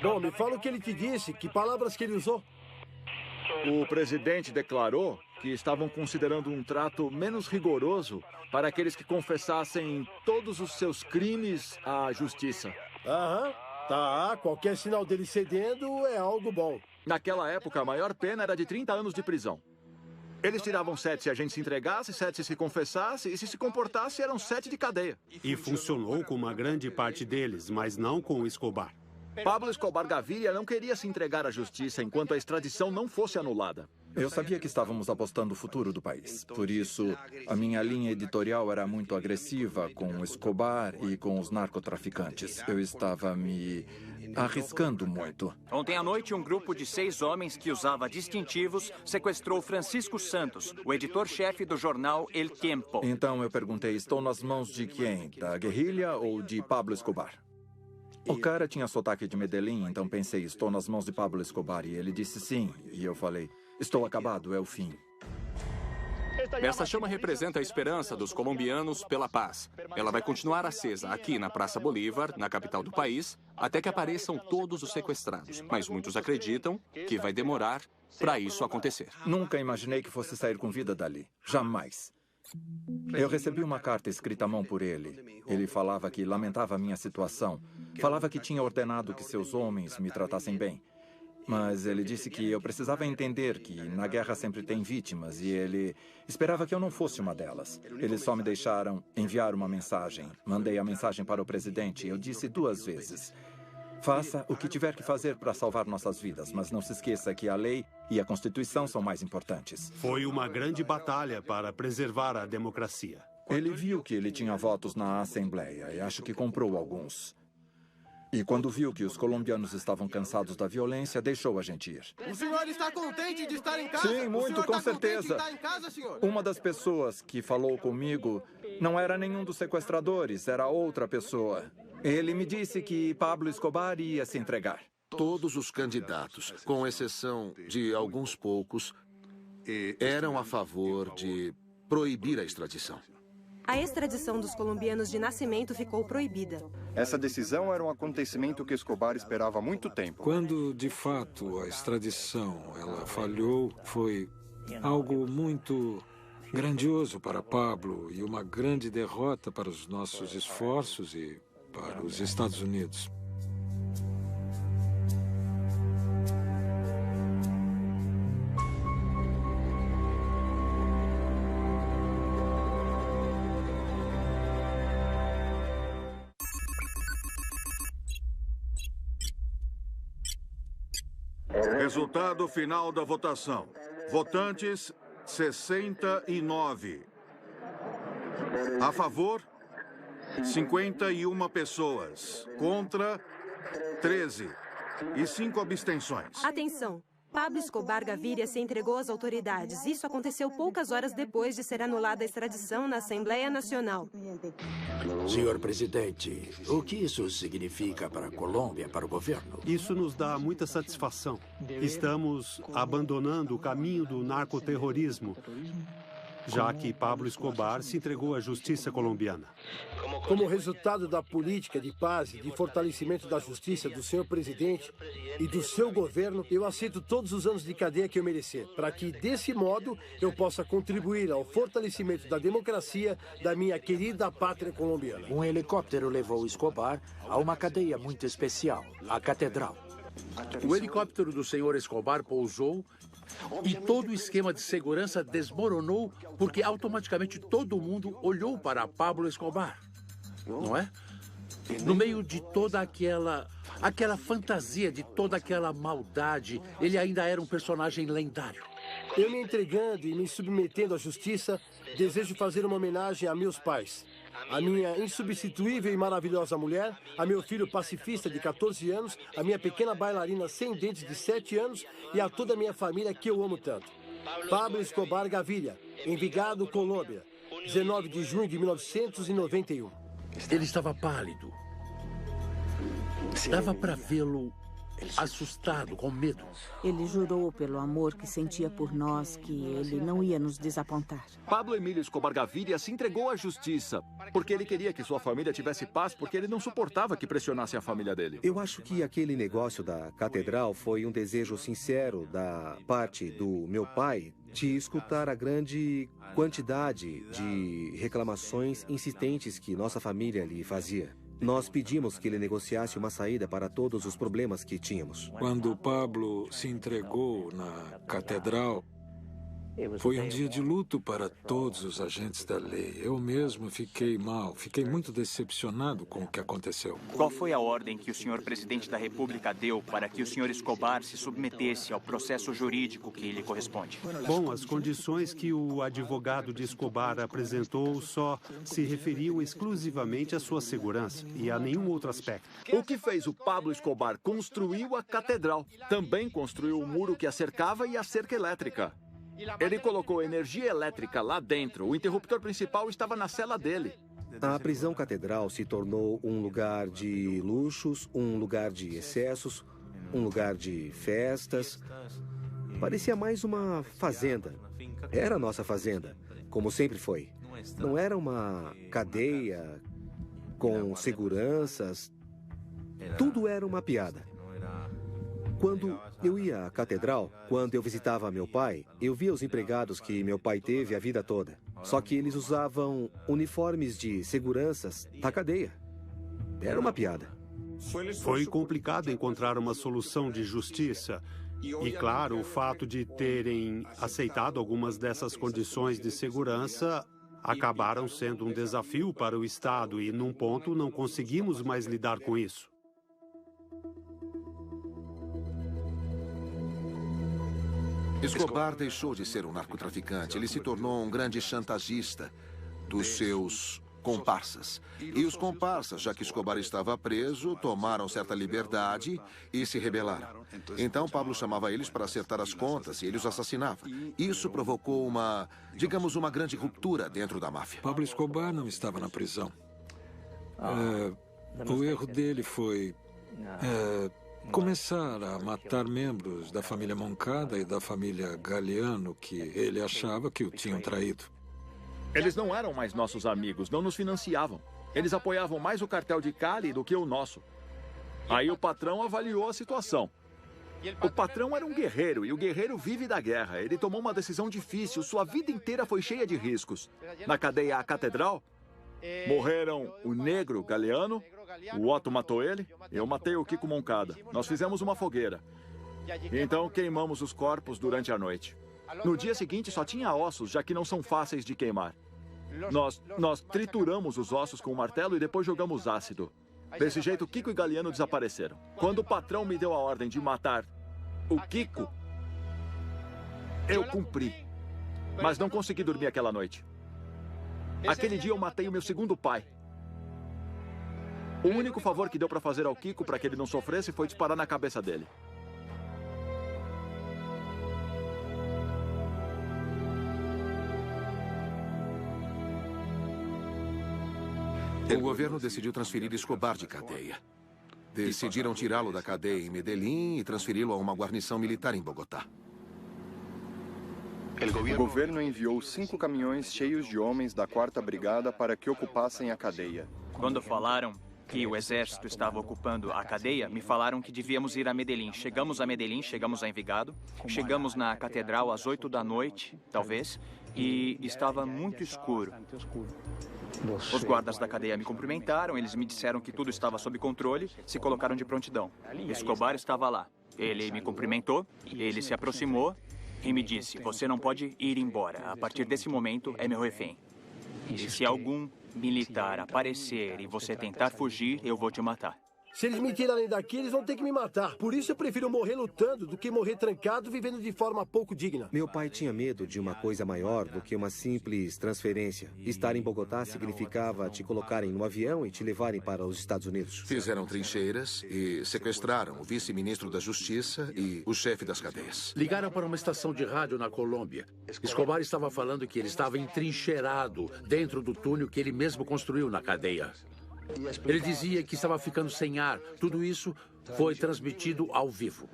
Bom, me fala o que ele te disse, que palavras que ele usou. O presidente declarou que estavam considerando um trato menos rigoroso para aqueles que confessassem todos os seus crimes à justiça. Aham, tá. Qualquer sinal dele cedendo é algo bom. Naquela época, a maior pena era de 30 anos de prisão. Eles tiravam 7 se a gente se entregasse, 7 se confessasse, e se comportasse, eram 7 de cadeia. E funcionou com uma grande parte deles, mas não com o Escobar. Pablo Escobar Gaviria não queria se entregar à justiça enquanto a extradição não fosse anulada. Eu sabia que estávamos apostando o futuro do país. Por isso, a minha linha editorial era muito agressiva com o Escobar e com os narcotraficantes. Eu estava me arriscando muito. Ontem à noite, um grupo de 6 homens que usava distintivos sequestrou Francisco Santos, o editor-chefe do jornal El Tiempo. Então eu perguntei, estou nas mãos de quem? Da guerrilha ou de Pablo Escobar? O cara tinha sotaque de Medellín, então pensei, estou nas mãos de Pablo Escobar. E ele disse sim. E eu falei, estou acabado, é o fim. Essa chama representa a esperança dos colombianos pela paz. Ela vai continuar acesa aqui na Praça Bolívar, na capital do país, até que apareçam todos os sequestrados. Mas muitos acreditam que vai demorar para isso acontecer. Nunca imaginei que fosse sair com vida dali. Jamais. Eu recebi uma carta escrita à mão por ele. Ele falava que lamentava a minha situação. Falava que tinha ordenado que seus homens me tratassem bem. Mas ele disse que eu precisava entender que na guerra sempre tem vítimas e ele esperava que eu não fosse uma delas. Eles só me deixaram enviar uma mensagem. Mandei a mensagem para o presidente. Eu disse 2 vezes. Faça o que tiver que fazer para salvar nossas vidas, mas não se esqueça que a lei e a Constituição são mais importantes. Foi uma grande batalha para preservar a democracia. Ele viu que ele tinha votos na Assembleia e acho que comprou alguns. E quando viu que os colombianos estavam cansados da violência, deixou a gente ir. O senhor está contente de estar em casa? Sim, muito, com certeza. Estar em casa, senhor? Uma das pessoas que falou comigo não era nenhum dos sequestradores, era outra pessoa. Ele me disse que Pablo Escobar ia se entregar. Todos os candidatos, com exceção de alguns poucos, eram a favor de proibir a extradição. A extradição dos colombianos de nascimento ficou proibida. Essa decisão era um acontecimento que Escobar esperava há muito tempo. Quando, de fato, a extradição ela falhou, foi algo muito grandioso para Pablo e uma grande derrota para os nossos esforços e para os Estados Unidos. Resultado final da votação. Votantes, 69. A favor, 51 pessoas. Contra, 13. E 5 abstenções. Atenção! Pablo Escobar Gaviria se entregou às autoridades. Isso aconteceu poucas horas depois de ser anulada a extradição na Assembleia Nacional. Senhor presidente, o que isso significa para a Colômbia, para o governo? Isso nos dá muita satisfação. Estamos abandonando o caminho do narcoterrorismo, já que Pablo Escobar se entregou à justiça colombiana. Como resultado da política de paz e de fortalecimento da justiça do senhor presidente e do seu governo, eu aceito todos os anos de cadeia que eu merecer, para que, desse modo, eu possa contribuir ao fortalecimento da democracia da minha querida pátria colombiana. Um helicóptero levou Escobar a uma cadeia muito especial, a Catedral. O helicóptero do senhor Escobar pousou e todo o esquema de segurança desmoronou porque automaticamente todo mundo olhou para Pablo Escobar, não é? No meio de toda aquela fantasia, de toda aquela maldade, ele ainda era um personagem lendário. Eu me entregando e me submetendo à justiça, desejo fazer uma homenagem a meus pais. A minha insubstituível e maravilhosa mulher, a meu filho pacifista de 14 anos, a minha pequena bailarina sem dentes de 7 anos e a toda a minha família que eu amo tanto. Pablo Escobar Gaviria, Envigado, Colômbia, 19 de junho de 1991. Ele estava pálido. Dava para vê-lo assustado, com medo. Ele jurou pelo amor que sentia por nós que ele não ia nos desapontar. Pablo Emílio Escobar Gaviria se entregou à justiça Porque ele queria que sua família tivesse paz, porque ele não suportava que pressionasse a família dele. Eu acho que aquele negócio da catedral foi um desejo sincero da parte do meu pai de escutar a grande quantidade de reclamações insistentes que nossa família lhe fazia. Nós pedimos que ele negociasse uma saída para todos os problemas que tínhamos. Quando Pablo se entregou na catedral, foi um dia de luto para todos os agentes da lei. Eu mesmo fiquei mal, fiquei muito decepcionado com o que aconteceu. Qual foi a ordem que o senhor presidente da República deu para que o senhor Escobar se submetesse ao processo jurídico que lhe corresponde? Bom, as condições que o advogado de Escobar apresentou só se referiam exclusivamente à sua segurança e a nenhum outro aspecto. O que fez o Pablo Escobar? Construiu a catedral. Também construiu o muro que a cercava e a cerca elétrica. Ele colocou energia elétrica lá dentro. O interruptor principal estava na cela dele. A prisão catedral se tornou um lugar de luxos, um lugar de excessos, um lugar de festas. Parecia mais uma fazenda. Era a nossa fazenda, como sempre foi. Não era uma cadeia com seguranças. Tudo era uma piada. Quando eu ia à catedral, quando eu visitava meu pai, eu via os empregados que meu pai teve a vida toda. Só que eles usavam uniformes de seguranças da cadeia. Era uma piada. Foi complicado encontrar uma solução de justiça. E, claro, o fato de terem aceitado algumas dessas condições de segurança acabaram sendo um desafio para o Estado e, num ponto, não conseguimos mais lidar com isso. Escobar deixou de ser um narcotraficante. Ele se tornou um grande chantagista dos seus comparsas. E os comparsas, já que Escobar estava preso, tomaram certa liberdade e se rebelaram. Então Pablo chamava eles para acertar as contas e ele os assassinava. Isso provocou uma, digamos, uma grande ruptura dentro da máfia. Pablo Escobar não estava na prisão. O erro dele foi começar a matar membros da família Moncada e da família Galeano que ele achava que o tinham traído. Eles não eram mais nossos amigos, não nos financiavam. Eles apoiavam mais o cartel de Cali do que o nosso. Aí o patrão avaliou a situação. O patrão era um guerreiro e o guerreiro vive da guerra. Ele tomou uma decisão difícil, sua vida inteira foi cheia de riscos. Na cadeia à catedral, morreram o negro Galeano, o Otto matou ele, eu matei o Kiko Moncada. Nós fizemos uma fogueira. Então queimamos os corpos durante a noite. No dia seguinte só tinha ossos, já que não são fáceis de queimar. Nós trituramos os ossos com um martelo e depois jogamos ácido. Desse jeito, Kiko e Galeano desapareceram. Quando o patrão me deu a ordem de matar o Kiko, eu cumpri. Mas não consegui dormir aquela noite. Aquele dia eu matei o meu segundo pai. O único favor que deu para fazer ao Kiko para que ele não sofresse foi disparar na cabeça dele. O governo decidiu transferir Escobar de cadeia. Decidiram tirá-lo da cadeia em Medellín e transferi-lo a uma guarnição militar em Bogotá. O governo enviou 5 caminhões cheios de homens da 4ª Brigada para que ocupassem a cadeia. Quando falaram que o exército estava ocupando a cadeia, me falaram que devíamos ir a Medellín. Chegamos a Medellín, chegamos a Envigado, chegamos na catedral às 8 da noite, talvez, e estava muito escuro. Os guardas da cadeia me cumprimentaram, eles me disseram que tudo estava sob controle, se colocaram de prontidão. Escobar estava lá. Ele me cumprimentou, ele se aproximou e me disse: "Você não pode ir embora. A partir desse momento, é meu refém. E se algum militar aparecer e você tentar fugir, eu vou te matar." Se eles me tirarem daqui, eles vão ter que me matar. Por isso eu prefiro morrer lutando do que morrer trancado vivendo de forma pouco digna. Meu pai tinha medo de uma coisa maior do que uma simples transferência. Estar em Bogotá significava te colocarem no avião e te levarem para os Estados Unidos. Fizeram trincheiras e sequestraram o vice-ministro da Justiça e o chefe das cadeias. Ligaram para uma estação de rádio na Colômbia. Escobar estava falando que ele estava entrincheirado dentro do túnel que ele mesmo construiu na cadeia. Ele dizia que estava ficando sem ar. Tudo isso foi transmitido ao vivo.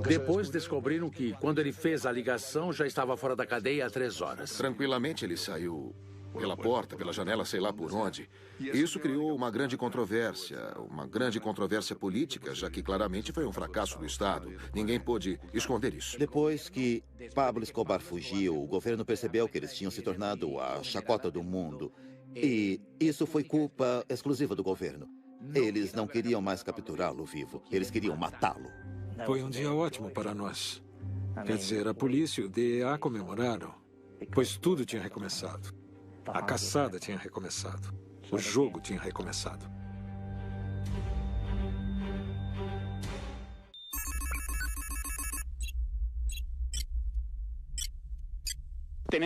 Depois descobriram que, quando ele fez a ligação, já estava fora da cadeia há 3 horas. Tranquilamente ele saiu pela porta, pela janela, sei lá por onde. Isso criou uma grande controvérsia política, já que claramente foi um fracasso do Estado. Ninguém pôde esconder isso. Depois que Pablo Escobar fugiu, o governo percebeu que eles tinham se tornado a chacota do mundo. E isso foi culpa exclusiva do governo. Eles não queriam mais capturá-lo vivo, eles queriam matá-lo. Foi um dia ótimo para nós. Quer dizer, a polícia e o DEA comemoraram, pois tudo tinha recomeçado. A caçada tinha recomeçado. O jogo tinha recomeçado.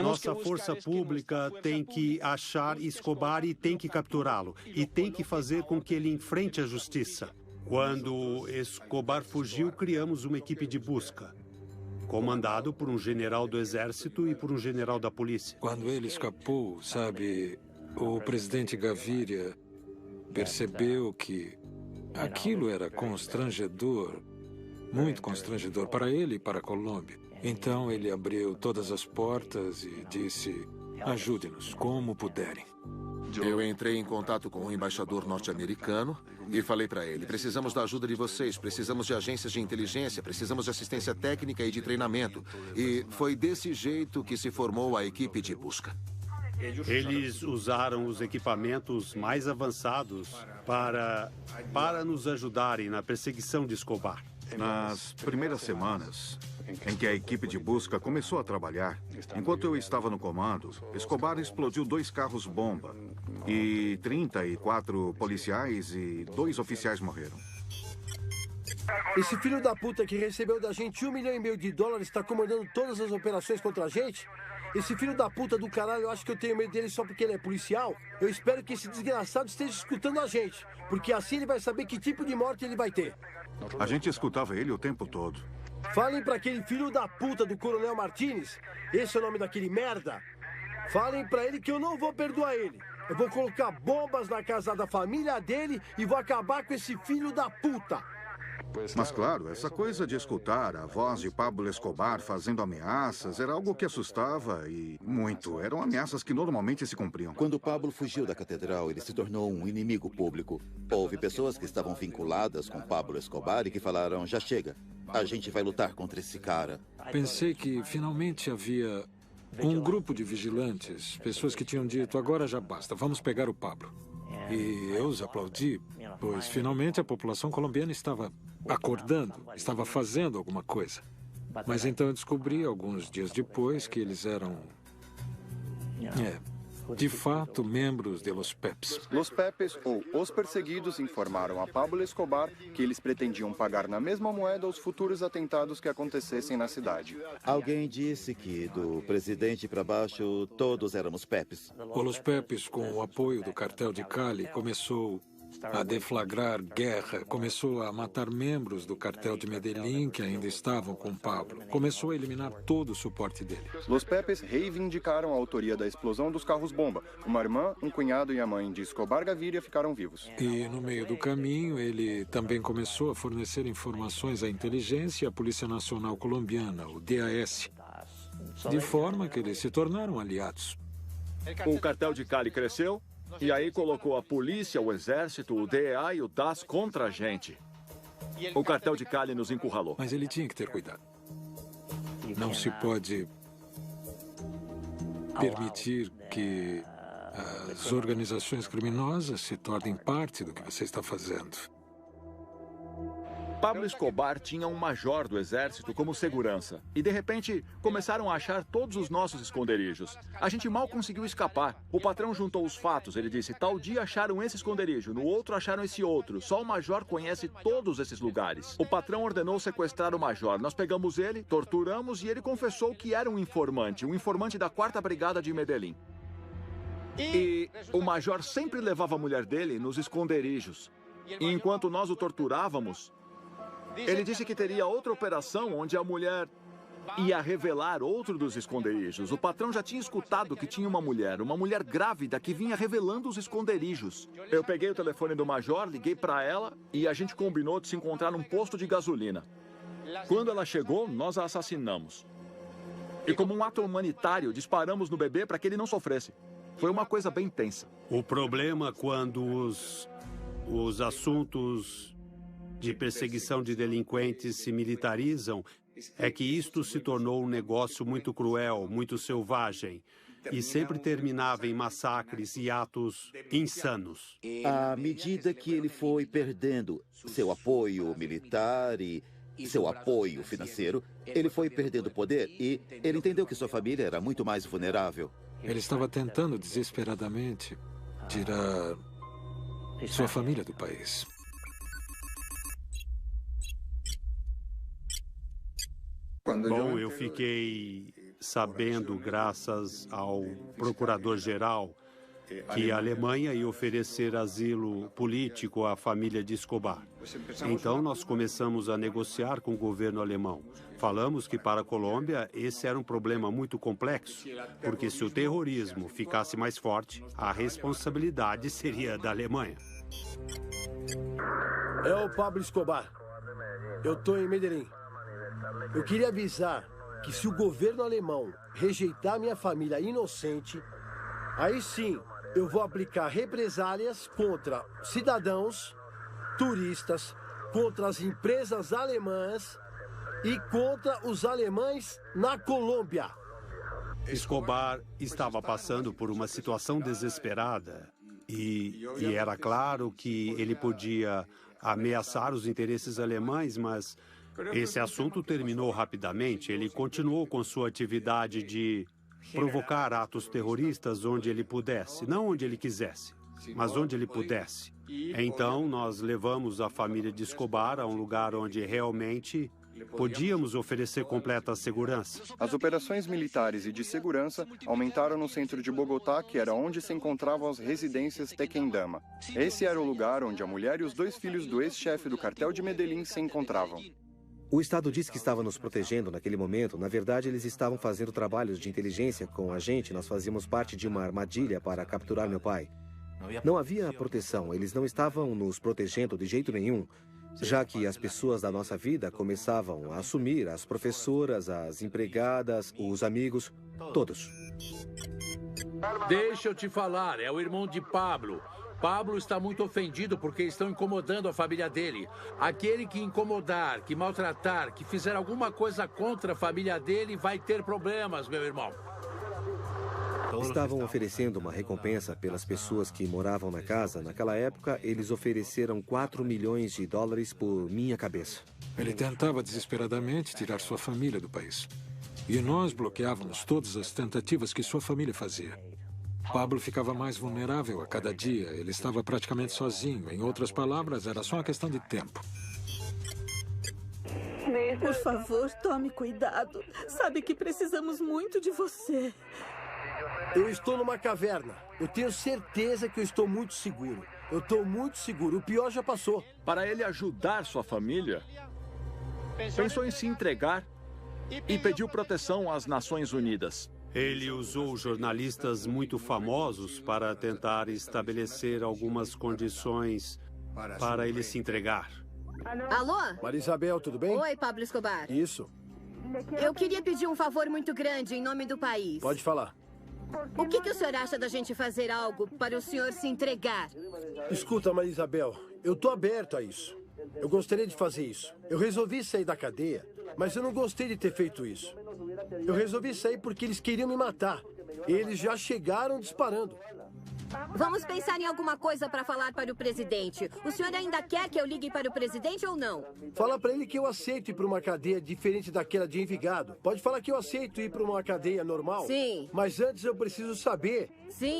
Nossa força pública tem que achar Escobar e tem que capturá-lo. E tem que fazer com que ele enfrente a justiça. Quando Escobar fugiu, criamos uma equipe de busca, comandado por um general do exército e por um general da polícia. Quando ele escapou, sabe, o presidente Gaviria percebeu que aquilo era constrangedor, muito constrangedor para ele e para a Colômbia. Então ele abriu todas as portas e disse: ajude-nos como puderem. Eu entrei em contato com o embaixador norte-americano e falei para ele: precisamos da ajuda de vocês, precisamos de agências de inteligência, precisamos de assistência técnica e de treinamento. E foi desse jeito que se formou a equipe de busca. Eles usaram os equipamentos mais avançados para nos ajudarem na perseguição de Escobar. Nas primeiras semanas em que a equipe de busca começou a trabalhar, enquanto eu estava no comando, Escobar explodiu 2 carros-bomba e 34 policiais e 2 oficiais morreram. Esse filho da puta que recebeu da gente $1,5 milhão está comandando todas as operações contra a gente? Esse filho da puta do caralho, eu acho que eu tenho medo dele só porque ele é policial? Eu espero que esse desgraçado esteja escutando a gente, porque assim ele vai saber que tipo de morte ele vai ter. A gente escutava ele o tempo todo. Falem pra aquele filho da puta do Coronel Martínez, esse é o nome daquele merda. Falem pra ele que eu não vou perdoar ele. Eu vou colocar bombas na casa da família dele e vou acabar com esse filho da puta. Mas claro, essa coisa de escutar a voz de Pablo Escobar fazendo ameaças era algo que assustava e muito. Eram ameaças que normalmente se cumpriam. Quando Pablo fugiu da catedral, ele se tornou um inimigo público. Houve pessoas que estavam vinculadas com Pablo Escobar e que falaram: já chega, a gente vai lutar contra esse cara. Pensei que finalmente havia um grupo de vigilantes, pessoas que tinham dito: agora já basta, vamos pegar o Pablo. E eu os aplaudi, pois finalmente a população colombiana estava acordando, estava fazendo alguma coisa. Mas então eu descobri, alguns dias depois, que eles eram, de fato, membros de Los Pepes. Los Pepes, ou os perseguidos, informaram a Pablo Escobar que eles pretendiam pagar na mesma moeda os futuros atentados que acontecessem na cidade. Alguém disse que do presidente para baixo todos éramos Pepes. O Los Pepes, com o apoio do cartel de Cali, começou a deflagrar guerra, começou a matar membros do cartel de Medellín que ainda estavam com Pablo. Começou a eliminar todo o suporte dele. Los Pepes reivindicaram a autoria da explosão dos carros-bomba. Uma irmã, um cunhado e a mãe de Escobar Gaviria ficaram vivos. E no meio do caminho, ele também começou a fornecer informações à inteligência e à Polícia Nacional Colombiana, o DAS, de forma que eles se tornaram aliados. O cartel de Cali cresceu. E aí colocou a polícia, o exército, o DEA e o DAS contra a gente. O cartel de Cali nos encurralou. Mas ele tinha que ter cuidado. Não se pode permitir que as organizações criminosas se tornem parte do que você está fazendo. Pablo Escobar tinha um major do exército como segurança. E, de repente, começaram a achar todos os nossos esconderijos. A gente mal conseguiu escapar. O patrão juntou os fatos. Ele disse: tal dia acharam esse esconderijo, no outro acharam esse outro. Só o major conhece todos esses lugares. O patrão ordenou sequestrar o major. Nós pegamos ele, torturamos e ele confessou que era um informante da 4ª Brigada de Medellín. E o major sempre levava a mulher dele nos esconderijos. E enquanto nós o torturávamos, ele disse que teria outra operação onde a mulher ia revelar outro dos esconderijos. O patrão já tinha escutado que tinha uma mulher grávida que vinha revelando os esconderijos. Eu peguei o telefone do major, liguei para ela e a gente combinou de se encontrar num posto de gasolina. Quando ela chegou, nós a assassinamos. E como um ato humanitário, disparamos no bebê para que ele não sofresse. Foi uma coisa bem tensa. O problema quando os assuntos de perseguição de delinquentes se militarizam é que isto se tornou um negócio muito cruel, muito selvagem, e sempre terminava em massacres e atos insanos. À medida que ele foi perdendo seu apoio militar e seu apoio financeiro, ele foi perdendo poder e ele entendeu que sua família era muito mais vulnerável. Ele estava tentando desesperadamente tirar sua família do país. Bom, eu fiquei sabendo, graças ao procurador-geral, que a Alemanha ia oferecer asilo político à família de Escobar. Então, nós começamos a negociar com o governo alemão. Falamos que para a Colômbia esse era um problema muito complexo, porque se o terrorismo ficasse mais forte, a responsabilidade seria da Alemanha. É o Pablo Escobar. Eu estou em Medellín. Eu queria avisar que se o governo alemão rejeitar minha família inocente, aí sim eu vou aplicar represálias contra cidadãos, turistas, contra as empresas alemãs e contra os alemães na Colômbia. Escobar estava passando por uma situação desesperada e era claro que ele podia ameaçar os interesses alemães, mas esse assunto terminou rapidamente. Ele continuou com sua atividade de provocar atos terroristas onde ele pudesse, não onde ele quisesse, mas onde ele pudesse. Então, nós levamos a família de Escobar a um lugar onde realmente podíamos oferecer completa segurança. As operações militares e de segurança aumentaram no centro de Bogotá, que era onde se encontravam as residências Tequendama. Esse era o lugar onde a mulher e os 2 filhos do ex-chefe do cartel de Medellín se encontravam. O Estado disse que estava nos protegendo naquele momento. Na verdade, eles estavam fazendo trabalhos de inteligência com a gente. Nós fazíamos parte de uma armadilha para capturar meu pai. Não havia proteção. Eles não estavam nos protegendo de jeito nenhum, já que as pessoas da nossa vida começavam a assumir, as professoras, as empregadas, os amigos, todos. Deixa eu te falar, é o irmão de Pablo. Pablo está muito ofendido porque estão incomodando a família dele. Aquele que incomodar, que maltratar, que fizer alguma coisa contra a família dele vai ter problemas, meu irmão. Estavam oferecendo uma recompensa pelas pessoas que moravam na casa. Naquela época, eles ofereceram $4 milhões por minha cabeça. Ele tentava desesperadamente tirar sua família do país. E nós bloqueávamos todas as tentativas que sua família fazia. Pablo ficava mais vulnerável a cada dia. Ele estava praticamente sozinho. Em outras palavras, era só uma questão de tempo. Por favor, tome cuidado. Sabe que precisamos muito de você. Eu estou numa caverna. Eu tenho certeza que eu estou muito seguro. Eu estou muito seguro. O pior já passou. Para ele ajudar sua família, pensou em se entregar e pediu proteção às Nações Unidas. Ele usou jornalistas muito famosos para tentar estabelecer algumas condições para ele se entregar. Alô? Maria Isabel, tudo bem? Oi, Pablo Escobar. Isso. Eu queria pedir um favor muito grande em nome do país. Pode falar. O que o senhor acha da gente fazer algo para o senhor se entregar? Escuta, Maria Isabel, eu estou aberto a isso. Eu gostaria de fazer isso. Eu resolvi sair da cadeia, mas eu não gostei de ter feito isso. Eu resolvi sair porque eles queriam me matar. Eles já chegaram disparando. Vamos pensar em alguma coisa para falar para o presidente. O senhor ainda quer que eu ligue para o presidente ou não? Fala para ele que eu aceito ir para uma cadeia diferente daquela de Envigado. Pode falar que eu aceito ir para uma cadeia normal. Sim. Mas antes eu preciso saber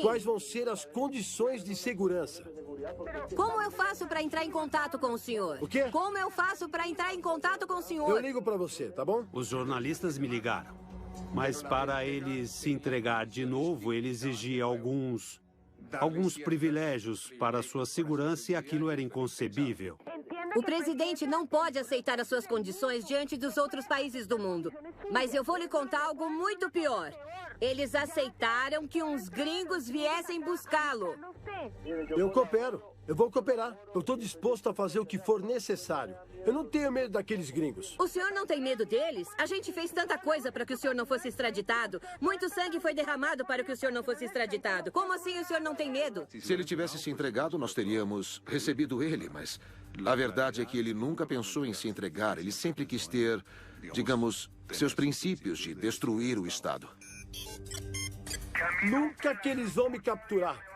quais vão ser as condições de segurança. Como eu faço para entrar em contato com o senhor? O quê? Como eu faço para entrar em contato com o senhor? Eu ligo para você, tá bom? Os jornalistas me ligaram. Mas para ele se entregar de novo, ele exigia alguns privilégios para sua segurança e aquilo era inconcebível. O presidente não pode aceitar as suas condições diante dos outros países do mundo. Mas eu vou lhe contar algo muito pior. Eles aceitaram que uns gringos viessem buscá-lo. Eu coopero. Eu vou cooperar. Eu estou disposto a fazer o que for necessário. Eu não tenho medo daqueles gringos. O senhor não tem medo deles? A gente fez tanta coisa para que o senhor não fosse extraditado. Muito sangue foi derramado para que o senhor não fosse extraditado. Como assim o senhor não tem medo? Se ele tivesse se entregado, nós teríamos recebido ele, mas a verdade é que ele nunca pensou em se entregar. Ele sempre quis ter, digamos, seus princípios de destruir o Estado. Nunca que eles vão me capturar.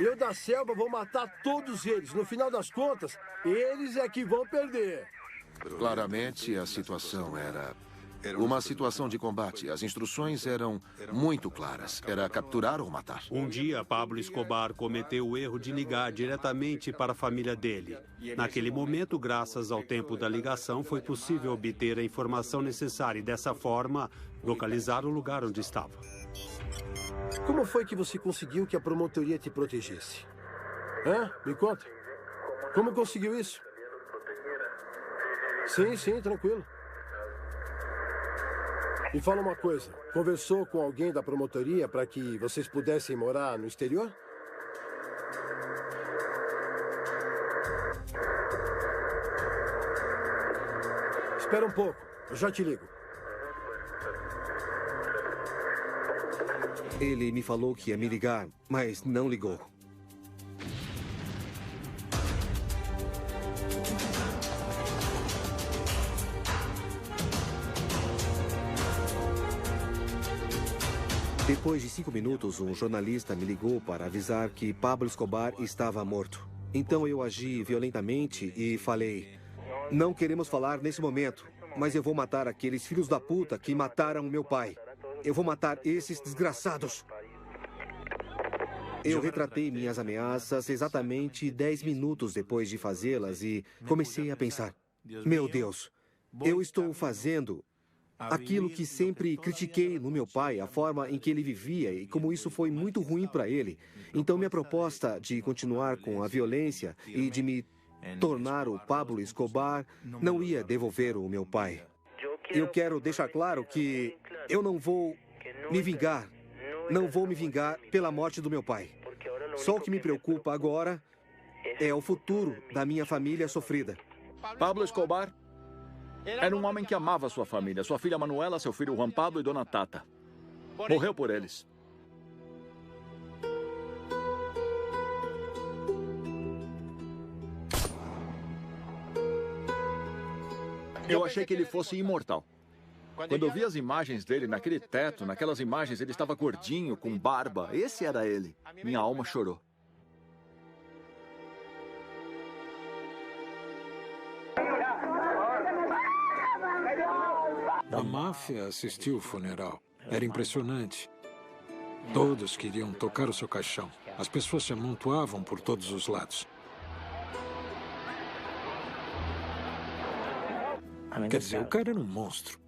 Eu da selva vou matar todos eles. No final das contas, eles é que vão perder. Claramente, a situação era uma situação de combate. As instruções eram muito claras. Era capturar ou matar. Um dia, Pablo Escobar cometeu o erro de ligar diretamente para a família dele. Naquele momento, graças ao tempo da ligação, foi possível obter a informação necessária e, dessa forma, localizar o lugar onde estava. Como foi que você conseguiu que a promotoria te protegesse? Me conta. Como conseguiu isso? Sim, tranquilo. Me fala uma coisa. Conversou com alguém da promotoria para que vocês pudessem morar no exterior? Espera um pouco. Eu já te ligo. Ele me falou que ia me ligar, mas não ligou. Depois de 5 minutos, um jornalista me ligou para avisar que Pablo Escobar estava morto. Então eu agi violentamente e falei: não queremos falar nesse momento, mas eu vou matar aqueles filhos da puta que mataram meu pai. Eu vou matar esses desgraçados. Eu retratei minhas ameaças exatamente 10 minutos depois de fazê-las e comecei a pensar: meu Deus, eu estou fazendo aquilo que sempre critiquei no meu pai, a forma em que ele vivia e como isso foi muito ruim para ele. Então minha proposta de continuar com a violência e de me tornar o Pablo Escobar não ia devolver o meu pai. Eu quero deixar claro que eu não vou me vingar. Não vou me vingar pela morte do meu pai. Só o que me preocupa agora é o futuro da minha família sofrida. Pablo Escobar era um homem que amava sua família. Sua filha Manuela, seu filho Juan Pablo e Dona Tata. Morreu por eles. Eu achei que ele fosse imortal. Quando eu vi as imagens dele naquele teto, naquelas imagens, ele estava gordinho, com barba. Esse era ele. Minha alma chorou. A máfia assistiu o funeral. Era impressionante. Todos queriam tocar o seu caixão. As pessoas se amontoavam por todos os lados. Quer dizer, o cara era um monstro.